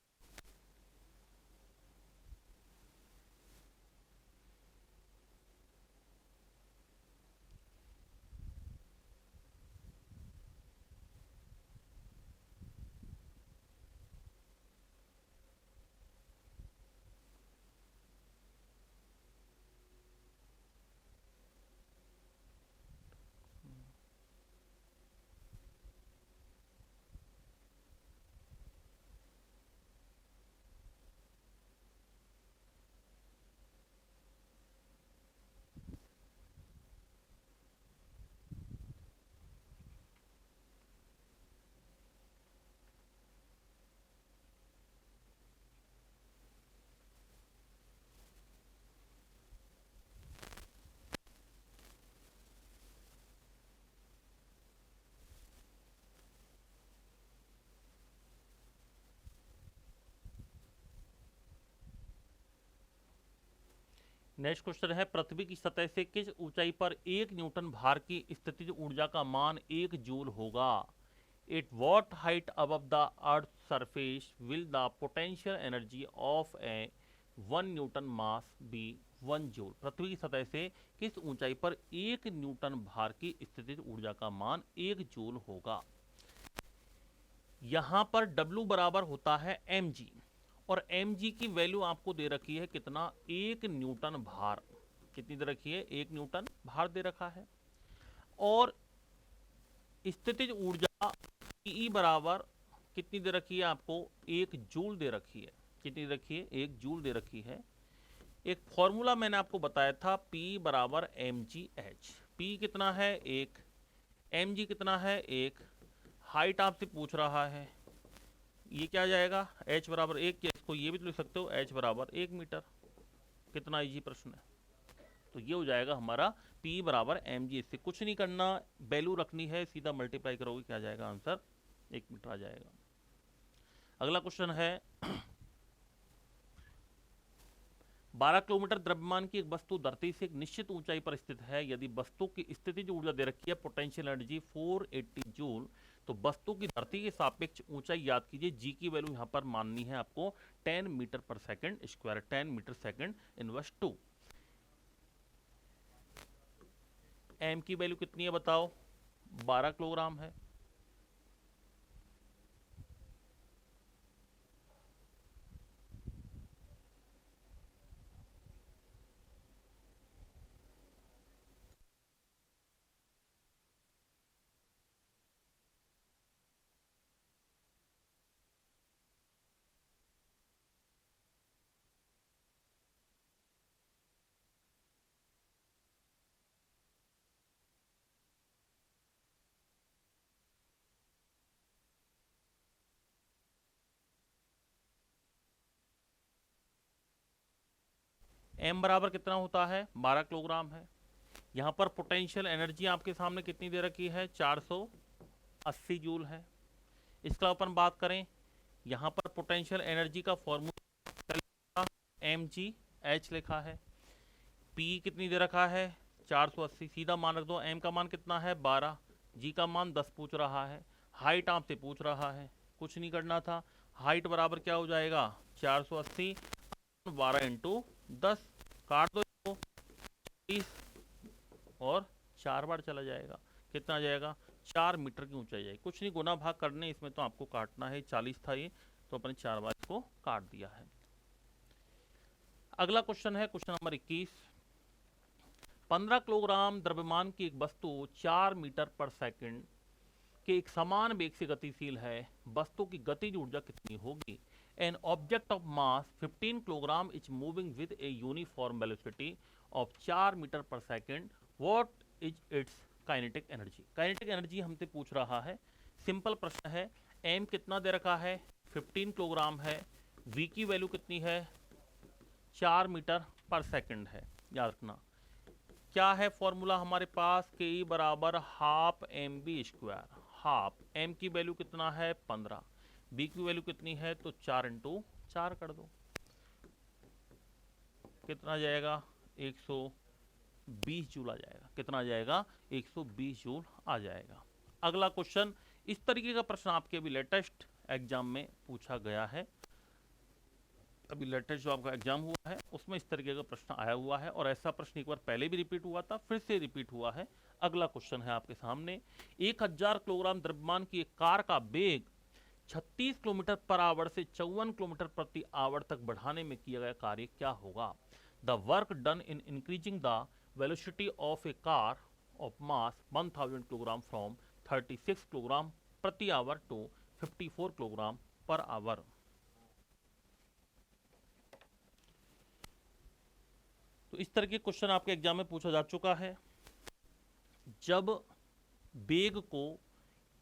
नेक्स्ट क्वेश्चन है, पृथ्वी की सतह से किस ऊंचाई पर 1 न्यूटन भार की स्थितिज ऊर्जा का मान 1 जूल होगा? At what height above the earth's surface will the potential energy of a 1 newton mass be 1 joule? पृथ्वी की सतह से किस ऊंचाई पर 1 न्यूटन भार की स्थितिज ऊर्जा का मान 1 जूल होगा? यहां पर W बराबर होता है mg, और mg की वैल्यू आपको दे रखी है कितना? 1 न्यूटन भार। कितनी दे रखी है? 1 न्यूटन भार दे रखा है। और स्थितिज ऊर्जा E बराबर कितनी दे रखी है आपको? 1 जूल दे रखी है। कितनी दे रखी है? 1 जूल दे रखी है। एक फॉर्मूला मैंने आपको बताया था, P बराबर mgh। P कितना है? 1। mg कितना है? 1। हाइट आपसे पूछ रहा है, ये क्या जाएगा? h बराबर 1। इसको ये भी तो लिख सकते हो, h बराबर 1 मीटर। कितना इजी प्रश्न है। तो ये हो जाएगा हमारा P बराबर mg। इससे कुछ नहीं करना, वैल्यू रखनी है, सीधा मल्टीप्लाई करोगे, क्या जाएगा आंसर? 1 मीटर आ जाएगा। अगला क्वेश्चन है, 12 किलोमीटर द्रव्यमान की एक वस्तु धरती से एक निश्चित ऊंचाई पर स्थित है। यदि वस्तु की स्थितिज ऊर्जा दे रखी है पोटेंशियल एनर्जी 480 जूल, तो वस्तु की धरती के सापेक्ष ऊंचाई याद कीजिए। जी की वैल्यू यहां पर माननी है आपको 10 मीटर पर second square, 10 metre second inverse 2। M की वैल्यू कितनी है बताओ? 12 किलोग्राम है। एम बराबर कितना होता है? 12 किलोग्राम है। यहाँ पर पोटेंशियल एनर्जी आपके सामने कितनी दे रखी है? 480 जूल है। इसका अपन बात करें, यहाँ पर पोटेंशियल एनर्जी का फॉर्मूला mgh लिखा है। P कितनी दे रखा है? 480। सीधा मान रख दो। m का मान कितना है? 12। g का मान 10 पूछ रहा है। हाइट आपसे पूछ रहा है, कुछ नहीं करना था। हाइट बराबर क्या हो जाएगा? 480 12 इंटू 10, काट दो इसको, 30 और 4 बार चला जाएगा। कितना आ जाएगा? 4 मीटर की ऊंचाई जाएगी। कुछ नहीं, गुना भाग करने, इसमें तो आपको काटना है। 40 था ये, तो अपने 4 बार इसको काट दिया है। अगला क्वेश्चन है क्वेश्चन नंबर 21। 15 किलोग्राम द्रव्यमान की एक वस्तु 4 मीटर पर सेकंड के एक समान वेग से गतिशील है। वस्तु की गतिज ऊर्जा कितनी होगी? An object of mass 15 kilogram is moving with a uniform velocity of 4 metre पर second. What is its kinetic energy? Kinetic energy हमसे पूछ रहा है। सिंपल प्रश्न है। m कितना दे रखा है? 15 किलोग्राम है। v की वैल्यू कितनी है? 4 मीटर पर सेकंड है। याद रखना क्या है फॉर्मूला हमारे पास? के ई बराबर half M B square. Half m की वैल्यू कितना है? 15। b की वैल्यू कितनी है? तो 4 इंटू 4 कर दो, कितना जाएगा? 120 जूल आ जाएगा। कितना आ जाएगा? 120 जूल आ जाएगा। अगला क्वेश्चन, इस तरीके का प्रश्न आपके अभी लेटेस्ट एग्जाम में पूछा गया है। अभी लेटेस्ट जो आपका एग्जाम हुआ है उसमें इस तरीके का प्रश्न आया हुआ है, और ऐसा प्रश्न एक बार पहले भी रिपीट हुआ था, फिर से रिपीट हुआ है। अगला क्वेश्चन है आपके सामने, 1000 किलोग्राम द्रव्यमान की एक कार का वेग 36 किलोमीटर पर आवर से 54 किलोमीटर प्रति आवर तक बढ़ाने में किया गया कार्य क्या होगा? The work done in increasing the velocity of a car of mass 1000 kilogram from 36 kilogram प्रति hour to 54 kilogram per hour. तो इस तरह के क्वेश्चन आपके एग्जाम में पूछा जा चुका है। जब वेग को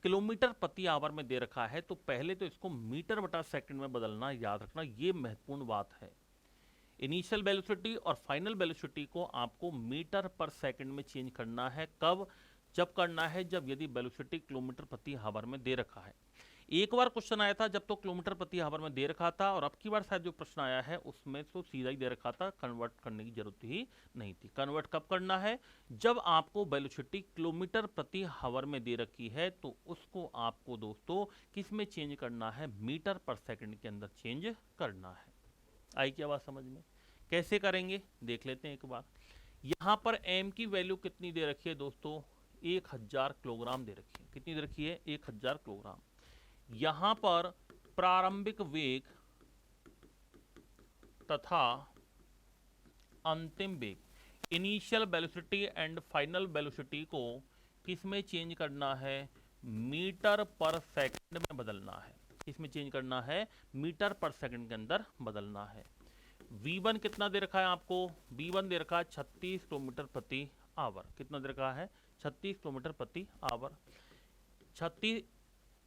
किलोमीटर प्रति आवर में दे रखा है तो पहले तो इसको मीटर बटा सेकंड में बदलना, याद रखना, ये महत्वपूर्ण बात है। इनिशियल वेलोसिटी और फाइनल वेलोसिटी को आपको मीटर पर सेकंड में चेंज करना है। कब? जब करना है जब यदि वेलोसिटी किलोमीटर प्रति आवर में दे रखा है। एक बार क्वेश्चन आया था जब तो किलोमीटर प्रति आवर में दे रखा था, और अब की बार शायद जो प्रश्न आया है उसमें तो सीधा ही दे रखा था, कन्वर्ट करने की जरूरत ही नहीं थी। कन्वर्ट कब करना है? जब आपको वेलोसिटी किलोमीटर प्रति आवर में दे रखी है तो उसको आपको दोस्तों किस में चेंज करना है? मीटर पर सेकंड के अंदर चेंज करना है। आई क्या बात समझ में? कैसे करेंगे देख लेते हैं एक बार। यहाँ पर m की वैल्यू कितनी दे रखी है दोस्तों? 1000 किलोग्राम दे रखी है। कितनी दे रखी है? 1000 किलोग्राम। यहां पर प्रारंभिक वेग तथा अंतिम वेग, initial velocity and final velocity को किस में चेंज करना है? मीटर पर सेकंड में बदलना है। किस में चेंज करना है? मीटर पर सेकंड के अंदर बदलना है। v1 कितना दे रखा है आपको? v1 दे रखा है 36 किलोमीटर प्रति आवर। कितना दे रखा है? 36 किलोमीटर प्रति आवर। 36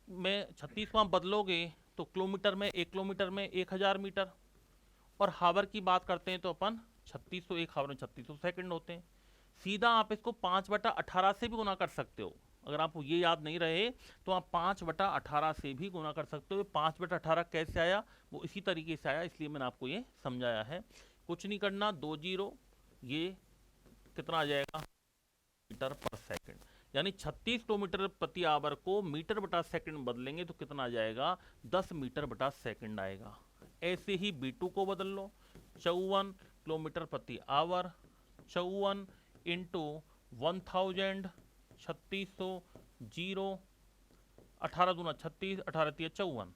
में 36 को आप बदलोगे तो किलोमीटर में, 1 किलोमीटर में 1000 मीटर, और हावर की बात करते हैं तो अपन 3600, 1 हावर में 3600 सेकंड होते हैं। सीधा आप इसको 5/18 से भी गुना कर सकते हो। अगर आपको ये याद नहीं रहे तो आप 5/18 से भी गुना कर सकते हो। 5/18 कैसे आया? वो इसी तरीके से आया, इसलिए मैंने आपको ये समझाया है। कुछ नहीं करना, 2 जीरो, ये कितना आ जाएगा? मीटर पर सेकंड। यानी 36 किलोमीटर प्रति आवर को मीटर बटा सेकंड बदलेंगे तो कितना आ जाएगा? 10 मीटर बटा सेकंड आएगा। ऐसे ही B2 को बदल लो, 54 किलोमीटर प्रति आवर, 54 इंटू 1000, 3600, जीरो, 18 दूना 36, 18 तिया 54,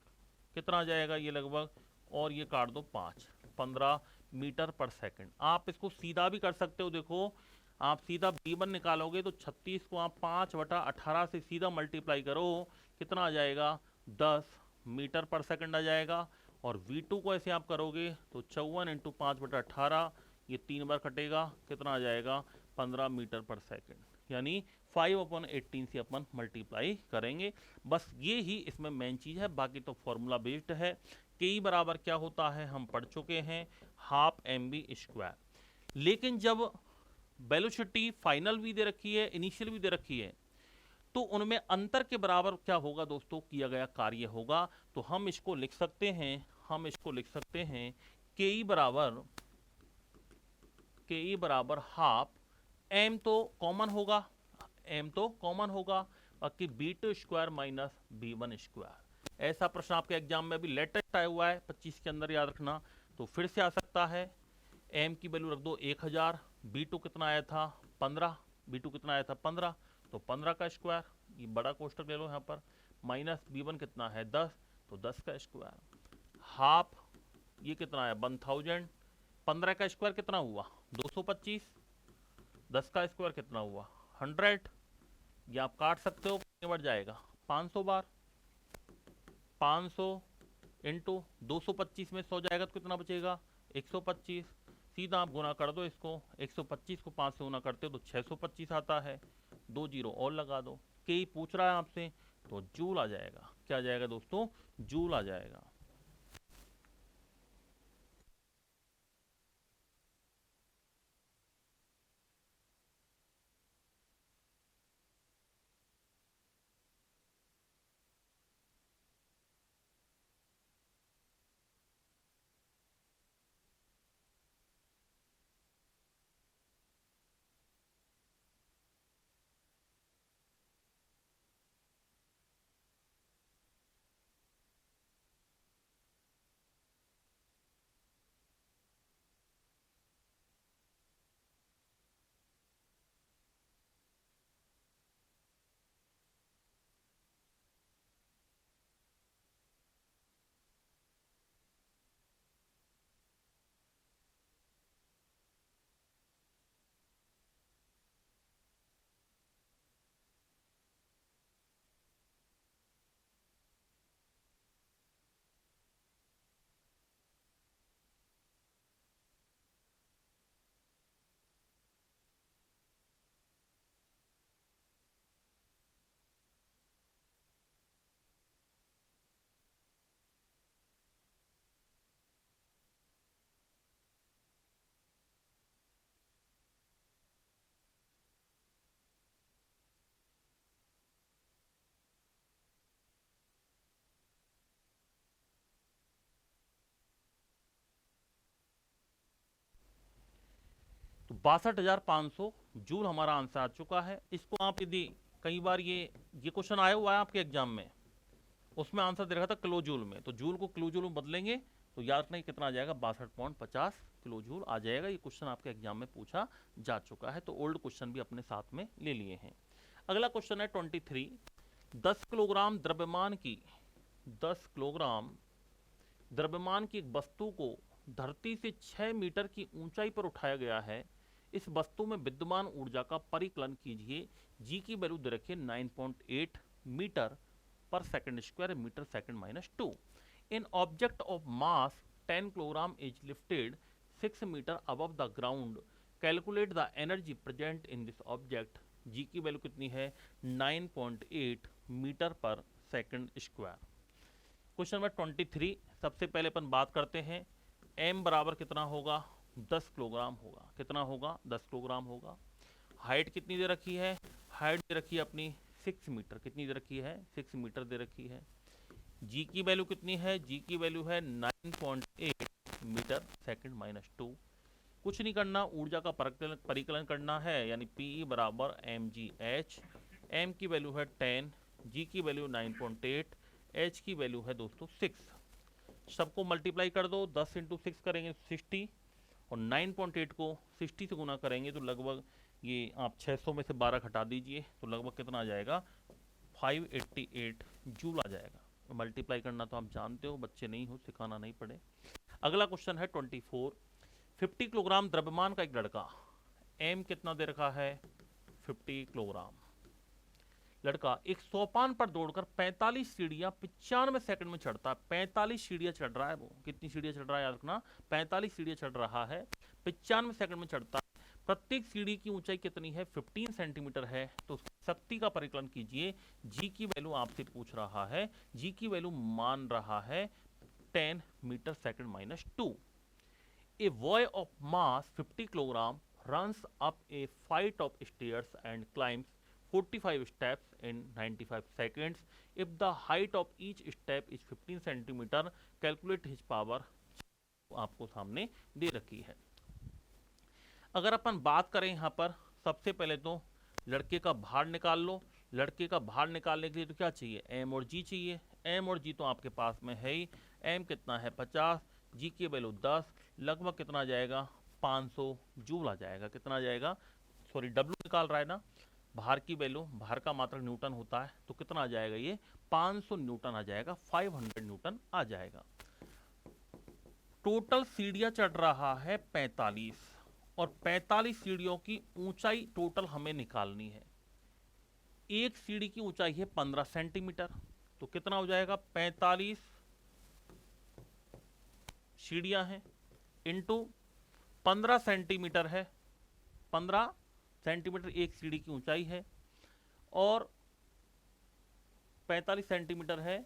कितना आ जाएगा ये लगभग? और ये काट दो 5, 15 मीटर पर सेकंड। आप इसको सीधा भी कर सकते हो। देखो आप सीधा b1 निकालोगे तो 36 को आप 5/18 से सीधा मल्टीप्लाई करो, कितना आ जाएगा? 10 मीटर पर सेकंड आ जाएगा। और v2 को ऐसे आप करोगे तो 54 इंटू 5/18, ये 3 बार कटेगा, कितना आ जाएगा? 15 मीटर पर सेकंड। यानी 5/18 से अपन मल्टीप्लाई करेंगे। बस ये ही इसमें मेन चीज है, बाकी तो फॉर्मूला बेस्ड है। के बराबर क्या होता है हम पढ़ चुके हैं, हाफ mv²। लेकिन जब वेलोसिटी फाइनल भी दे रखी है, इनिशियल भी दे रखी है, तो उनमें अंतर के बराबर क्या होगा दोस्तों? किया गया कार्य होगा। तो हम इसको लिख सकते हैं, के ई बराबर हाफ m तो कॉमन होगा, बाकी b2² माइनस b1²। ऐसा प्रश्न आपके एग्जाम में अभी लेटेस्ट आया हुआ है 25 के अंदर, याद रखना। तो फिर से आ सकता है, m की वैल्यू रख दो 1000, b2 कितना आया था? 15, तो 15 का स्क्वायर, ये बड़ा कोष्टक ले लो यहाँ पर, माइनस b1 कितना है? 10, तो 10 का स्क्वायर, हाफ ये कितना है? 1000, 15 का स्क्वायर कितना हुआ? 225, 10 का स्क्वायर कितना हुआ? 100। ये आप काट सकते हो, बढ़ जाएगा 500 बार। 500 इंटू 225 में 100 जाएगा तो कितना बचेगा? 125। सीधा आप गुना कर दो इसको, 125 को 5 से गुना करते हो तो 625 आता है। 2 जीरो और लगा दो। के पूछ रहा है आपसे तो जूल आ जाएगा। क्या आ जाएगा दोस्तों? जूल आ जाएगा। 62,500 जूल हमारा आंसर आ चुका है। इसको आप यदि कई बार ये क्वेश्चन आया हुआ है आपके एग्जाम में, उसमें आंसर दे रखा था किलो जूल में, तो जूल को किलो जूल में बदलेंगे तो याद रखना कितना आ जाएगा, 62.50 किलो जूल आ जाएगा। ये क्वेश्चन आपके एग्जाम में पूछा जा चुका है, तो ओल्ड क्वेश्चन भी अपने साथ में ले लिए हैं। अगला क्वेश्चन है 23, 10 किलोग्राम द्रव्यमान की 10 किलोग्राम द्रव्यमान की एक वस्तु को धरती से 6 मीटर की ऊंचाई पर उठाया गया है। इस वस्तु में विद्यमान ऊर्जा का परिकलन कीजिए। जी की वैल्यू दे रखिए 9.8 मीटर पर second square metre second minus 2। In object of mass 10 kilogram is lifted 6 metre above the ground. Calculate the energy present in this object. G की वैल्यू कितनी है, 9.8 मीटर पर सेकंड स्क्वायर। क्वेश्चन नंबर 23, सबसे पहले अपन बात करते हैं m बराबर कितना होगा, 10 किलोग्राम होगा। कितना होगा, 10 किलोग्राम होगा। हाइट कितनी दे रखी है, हाइट दे रखी है अपनी 6 मीटर। कितनी दे रखी है, 6 मीटर दे रखी है। जी की वैल्यू कितनी है, जी की वैल्यू है 9.8 मीटर सेकंड माइनस 2। कुछ नहीं करना, ऊर्जा का परिकलन करना है, यानी P बराबर mgh। m की वैल्यू है 10, जी की वैल्यू 9.8, h की वैल्यू है दोस्तों 6। सबको मल्टीप्लाई कर दो, 10 इंटू 6 करेंगे 60 और 9.8 को 60 से गुना करेंगे तो लगभग ये आप 600 में से 12 घटा दीजिए तो लगभग कितना आ जाएगा, 588 जूल आ जाएगा। मल्टीप्लाई करना तो आप जानते हो, बच्चे नहीं हो, सिखाना नहीं पड़े। अगला क्वेश्चन है 24, 50 किलोग्राम द्रव्यमान का एक लड़का, m कितना दे रखा है, 50 किलोग्राम। लड़का एक सोपान पर दौड़कर 45 सीढ़ियां 95 सेकंड में चढ़ता है। 45 सीढ़ियां चढ़ रहा है वो, कितनी सीढ़ियां चढ़ रहा है याद रखना, 45 सीढ़ियां चढ़ रहा है, 95 सेकंड में चढ़ता है। प्रत्येक सीढ़ी की ऊंचाई कितनी है, 15 सेंटीमीटर है। तो शक्ति का परिकलन कीजिए। जी की वैल्यू आपसे पूछ रहा है, जी की वैल्यू मान रहा है 10 metre second minus 2। A boy of mass 50 kilogram runs up a flight of stairs and climbs 45 steps in 95 seconds. If the height of each step is 15 centimeter, calculate his power। आपको सामने दे रखी है। अगर अपन बात करें यहाँ पर, सबसे पहले तो लड़के का भार निकाल लो। लड़के का भार निकालने के लिए तो क्या चाहिए, m और g चाहिए। m और g तो आपके पास में है ही। m कितना है 50, g की वैल्यू 10, लगभग कितना आ जाएगा, 500 जूल आ जाएगा। कितना आ जाएगा, सॉरी w निकाल रहा है ना, भार की वैल्यू, भार का मात्रक न्यूटन होता है, तो कितना आ जाएगा, ये 500 न्यूटन आ जाएगा, 500 न्यूटन आ जाएगा। टोटल सीढ़ियां चढ़ रहा है 45 और 45 सीढ़ियों की ऊंचाई टोटल हमें निकालनी है। एक सीढ़ी की ऊंचाई है 15 सेंटीमीटर, तो कितना हो जाएगा, 45 सीढ़ियां हैं इंटू 15 सेंटीमीटर है, 15 सेंटीमीटर एक सीढ़ी की ऊंचाई है और 45 सेंटीमीटर है,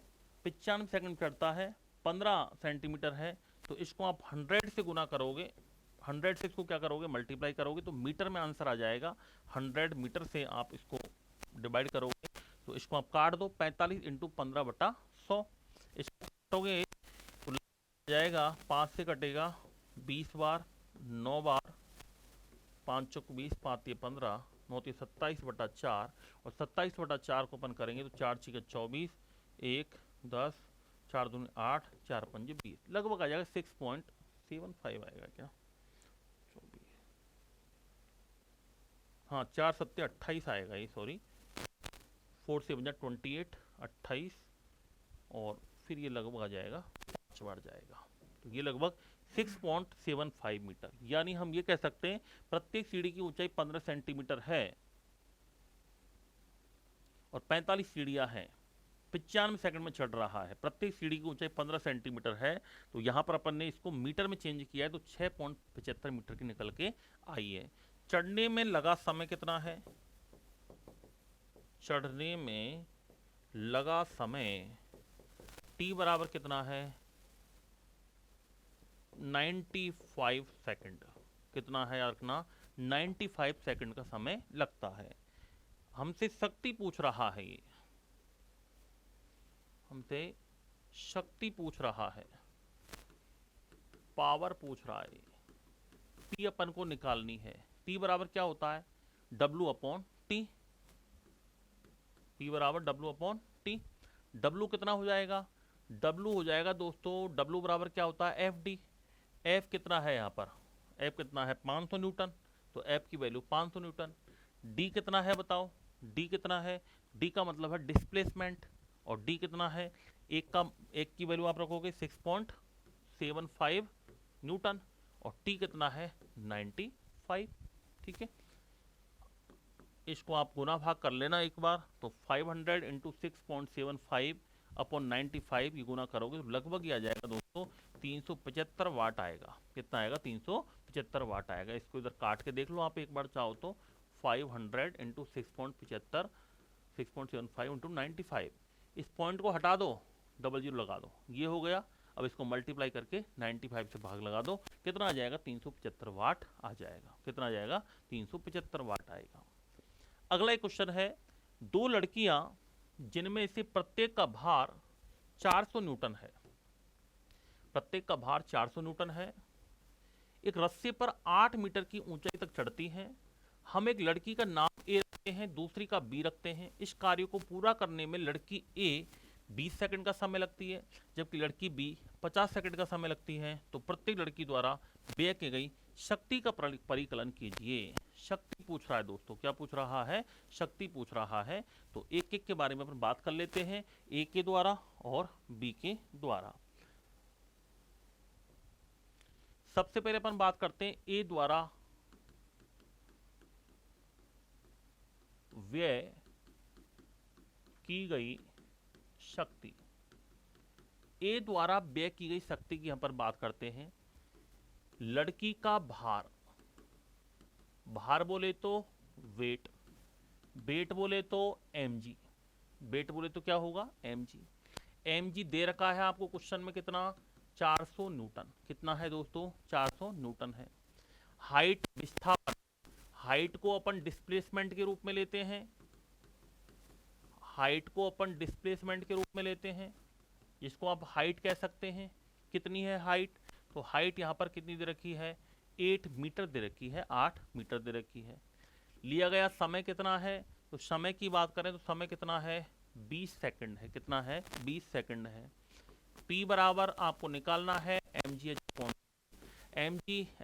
95 सेकंड चढ़ता है, 15 सेंटीमीटर है, तो इसको आप 100 से गुना करोगे, 100 से इसको क्या करोगे, मल्टीप्लाई करोगे तो मीटर में आंसर आ जाएगा। 100 मीटर से आप इसको डिवाइड करोगे तो इसको आप काट दो, 45 इंटू 15/100। इसको काटोगे तो जाएगा, 5 से कटेगा 20 बार, 9 बार, 5 चौक 20, 5 ये 15, 9 ये 27/4 और 27/4 को अपन करेंगे तो 4 6 24, 1 10, 4 दूनी 8, 4 5 20, लगभग आ जाएगा 6.75 आएगा क्या, 24, हाँ 4 7 28 आएगा ये, सॉरी 4 से बन जाए 28, 28 और फिर ये लगभग आ जाएगा 5 बार जाएगा, तो ये लगभग 6.75 मीटर। यानी हम ये कह सकते हैं प्रत्येक सीढ़ी की ऊंचाई 15 सेंटीमीटर है और 45 सीढ़ियां हैं, 95 सेकंड में चढ़ रहा है, प्रत्येक सीढ़ी की ऊंचाई 15 सेंटीमीटर है, तो यहां पर अपन ने इसको मीटर में चेंज किया है तो 6.75 मीटर की निकल के आई है। चढ़ने में लगा समय कितना है, चढ़ने में लगा समय t बराबर कितना है, 95 सेकंड। कितना है यार रखना, 95 सेकंड का समय लगता है। हमसे शक्ति पूछ रहा है, ये हमसे शक्ति पूछ रहा है, पावर पूछ रहा है, पी अपन को निकालनी है। P बराबर क्या होता है, W अपॉन टी, P बराबर W अपॉन टी। W कितना हो जाएगा, W हो जाएगा दोस्तों, W बराबर क्या होता है, FD। F कितना है यहाँ पर, F कितना है 500 न्यूटन, तो F की वैल्यू 500 न्यूटन। D कितना है बताओ, D कितना है, D का मतलब है डिस्प्लेसमेंट, और D कितना है, एक की वैल्यू आप रखोगे 6.75 न्यूटन, और T कितना है 95। ठीक है, इसको आप गुना भाग कर लेना एक बार, तो 500 इंटू 6.75 अपॉन 95 ये गुना करोगे तो लगभग ही आ जाएगा दोस्तों 375 वाट आएगा। कितना आएगा, 375 वाट आएगा। इसको इधर काट के देख लो आप एक बार चाहो तो, 500 इंटू 6.75 6.75 इंटू 95, इस पॉइंट को हटा दो, डबल जीरो लगा दो, ये हो गया। अब इसको मल्टीप्लाई करके 95 से भाग लगा दो, कितना आ जाएगा 375 वाट आ जाएगा। कितना आ जाएगा, 375 वाट आएगा। अगला एक क्वेश्चन है, दो लड़कियां जिनमें से प्रत्येक का भार 400 न्यूटन है, प्रत्येक का भार 400 न्यूटन है, एक रस्से पर 8 मीटर की ऊंचाई तक चढ़ती हैं। हम एक लड़की का नाम ए रखते हैं, दूसरी का बी रखते हैं। इस कार्य को पूरा करने में लड़की ए 20 सेकंड का समय लगती है, जबकि लड़की बी 50 सेकंड का समय लगती है। तो प्रत्येक लड़की द्वारा व्यय की गई शक्ति का परिकलन कीजिए। शक्ति पूछ रहा है दोस्तों, क्या पूछ रहा है, शक्ति पूछ रहा है। तो एक एक के बारे में अपन बात कर लेते हैं, ए के द्वारा और बी के द्वारा। सबसे पहले अपन बात करते हैं ए द्वारा व्यय की गई शक्ति। ए द्वारा व्यय की गई शक्ति की यहां पर बात करते हैं। लड़की का भार, भार बोले तो वेट, वेट बोले तो mg, वेट बोले तो क्या होगा mg। mg दे रखा है आपको क्वेश्चन में कितना, 400 न्यूटन। कितना है दोस्तों, 400 न्यूटन है। हाइट विस्थापन, हाइट को अपन डिस्प्लेसमेंट के रूप में लेते हैं, हाइट को अपन डिस्प्लेसमेंट के रूप में लेते हैं, जिसको आप हाइट कह सकते हैं। कितनी है हाइट, तो हाइट यहाँ पर कितनी दे रखी है, 8 मीटर दे रखी है, 8 मीटर दे रखी है। लिया गया समय कितना है, तो समय की बात करें तो समय कितना है, 20 सेकंड है। कितना है, 20 सेकंड है। P बराबर आपको निकालना है mg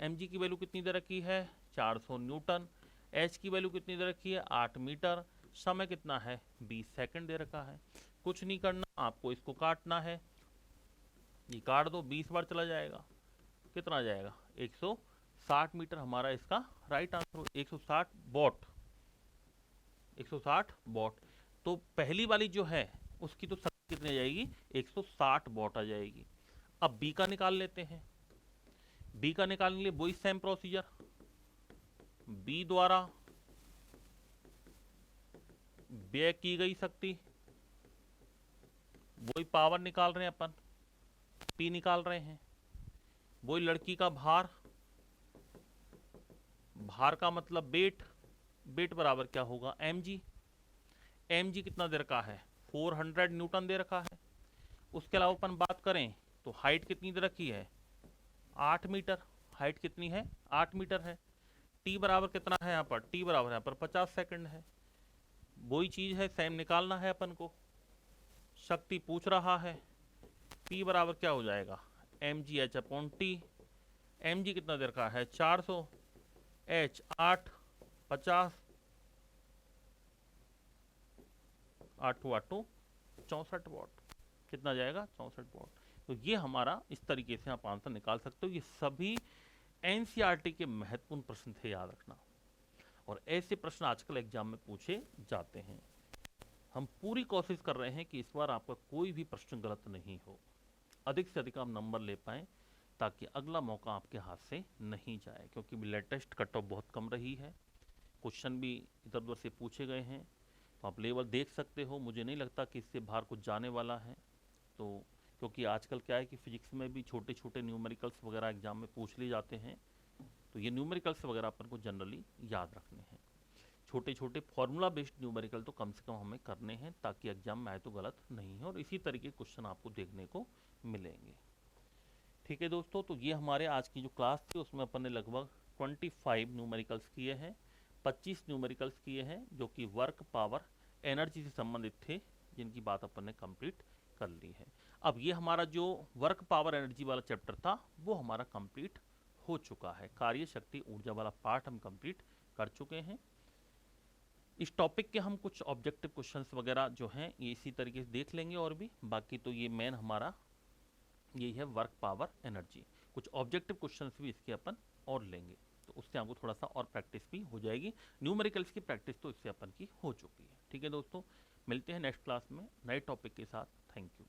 mg की वैल्यू कितनी दे रखी है, 400 न्यूटन। h की वैल्यू कितनी दे रखी है, 8 मीटर। समय कितना है, 20 सेकंड दे रखा है। कुछ नहीं करना, आपको इसको काटना है, ये काट दो, 20 बार चला जाएगा, कितना आ जाएगा 160 मीटर। हमारा इसका राइट आंसर 160 वॉट, 160 वॉट। तो पहली वाली जो है उसकी तो शक्ति कितनी आ जाएगी, 160 वॉट आ जाएगी। अब बी का निकाल लेते हैं। बी का निकालने के लिए वही सेम प्रोसीजर, बी द्वारा व्यय की गई शक्ति, वही पावर निकाल रहे हैं अपन, पी निकाल रहे हैं। वही लड़की का भार, भार का मतलब वेट, वेट बराबर क्या होगा mg। mg कितना दे रखा है, 400 न्यूटन दे रखा है। उसके अलावा अपन बात करें तो हाइट कितनी दे रखी है, 8 मीटर। हाइट कितनी है, 8 मीटर है। t बराबर कितना है यहाँ पर, t बराबर यहाँ पर 50 सेकंड है। वही चीज है, सेम निकालना है अपन को। शक्ति पूछ रहा है, P बराबर क्या हो जाएगा mg h upon T. mg कितना दे रखा है 400, h 8, 50, 8 64 वॉट। कितना जाएगा 64 वॉट। तो ये हमारा इस तरीके से आप आंसर निकाल सकते हो। ये सभी एनसीईआरटी के महत्वपूर्ण प्रश्न थे, याद रखना। और ऐसे प्रश्न आजकल एग्जाम में पूछे जाते हैं। हम पूरी कोशिश कर रहे हैं कि इस बार आपका कोई भी प्रश्न गलत नहीं हो, अधिक से अधिक आप नंबर ले पाएं, ताकि अगला मौका आपके हाथ से नहीं जाए। क्योंकि लेटेस्ट कट ऑफ बहुत कम रही है, क्वेश्चन भी इधर उधर से पूछे गए हैं, तो आप लेवल देख सकते हो। मुझे नहीं लगता कि इससे बाहर कुछ जाने वाला है। तो क्योंकि आजकल क्या है कि फिजिक्स में भी छोटे छोटे न्यूमेरिकल्स वगैरह एग्जाम में पूछ लिए जाते हैं, तो ये न्यूमेरिकल्स वगैरह अपन को जनरली याद रखने हैं। छोटे छोटे फॉर्मूला बेस्ड न्यूमेरिकल तो कम से कम हमें करने हैं, ताकि एग्जाम में आए तो गलत नहीं है। और इसी तरीके क्वेश्चन आपको देखने को मिलेंगे। ठीक है दोस्तों, तो ये हमारे आज की जो क्लास थी उसमें अपन ने लगभग 25 न्यूमेरिकल्स किए हैं, 25 न्यूमेरिकल्स किए हैं जो कि वर्क, पावर, एनर्जी से संबंधित थे, जिनकी बात अपन ने कंप्लीट कर ली है। अब ये हमारा जो वर्क, पावर, एनर्जी वाला चैप्टर था वो हमारा कंप्लीट हो चुका है। कार्य, शक्ति, ऊर्जा वाला पार्ट हम कंप्लीट कर चुके हैं। इस टॉपिक के हम कुछ ऑब्जेक्टिव क्वेश्चंस वगैरह जो हैं ये इसी तरीके से देख लेंगे, और भी बाकी तो ये मेन हमारा यही है वर्क, पावर, एनर्जी। कुछ ऑब्जेक्टिव क्वेश्चंस भी इसके अपन और लेंगे, तो उससे आपको थोड़ा सा और प्रैक्टिस भी हो जाएगी। न्यूमेरिकल्स की प्रैक्टिस तो इससे अपन की हो चुकी है। ठीक है दोस्तों, मिलते हैं नेक्स्ट क्लास में नए टॉपिक के साथ। Thank you.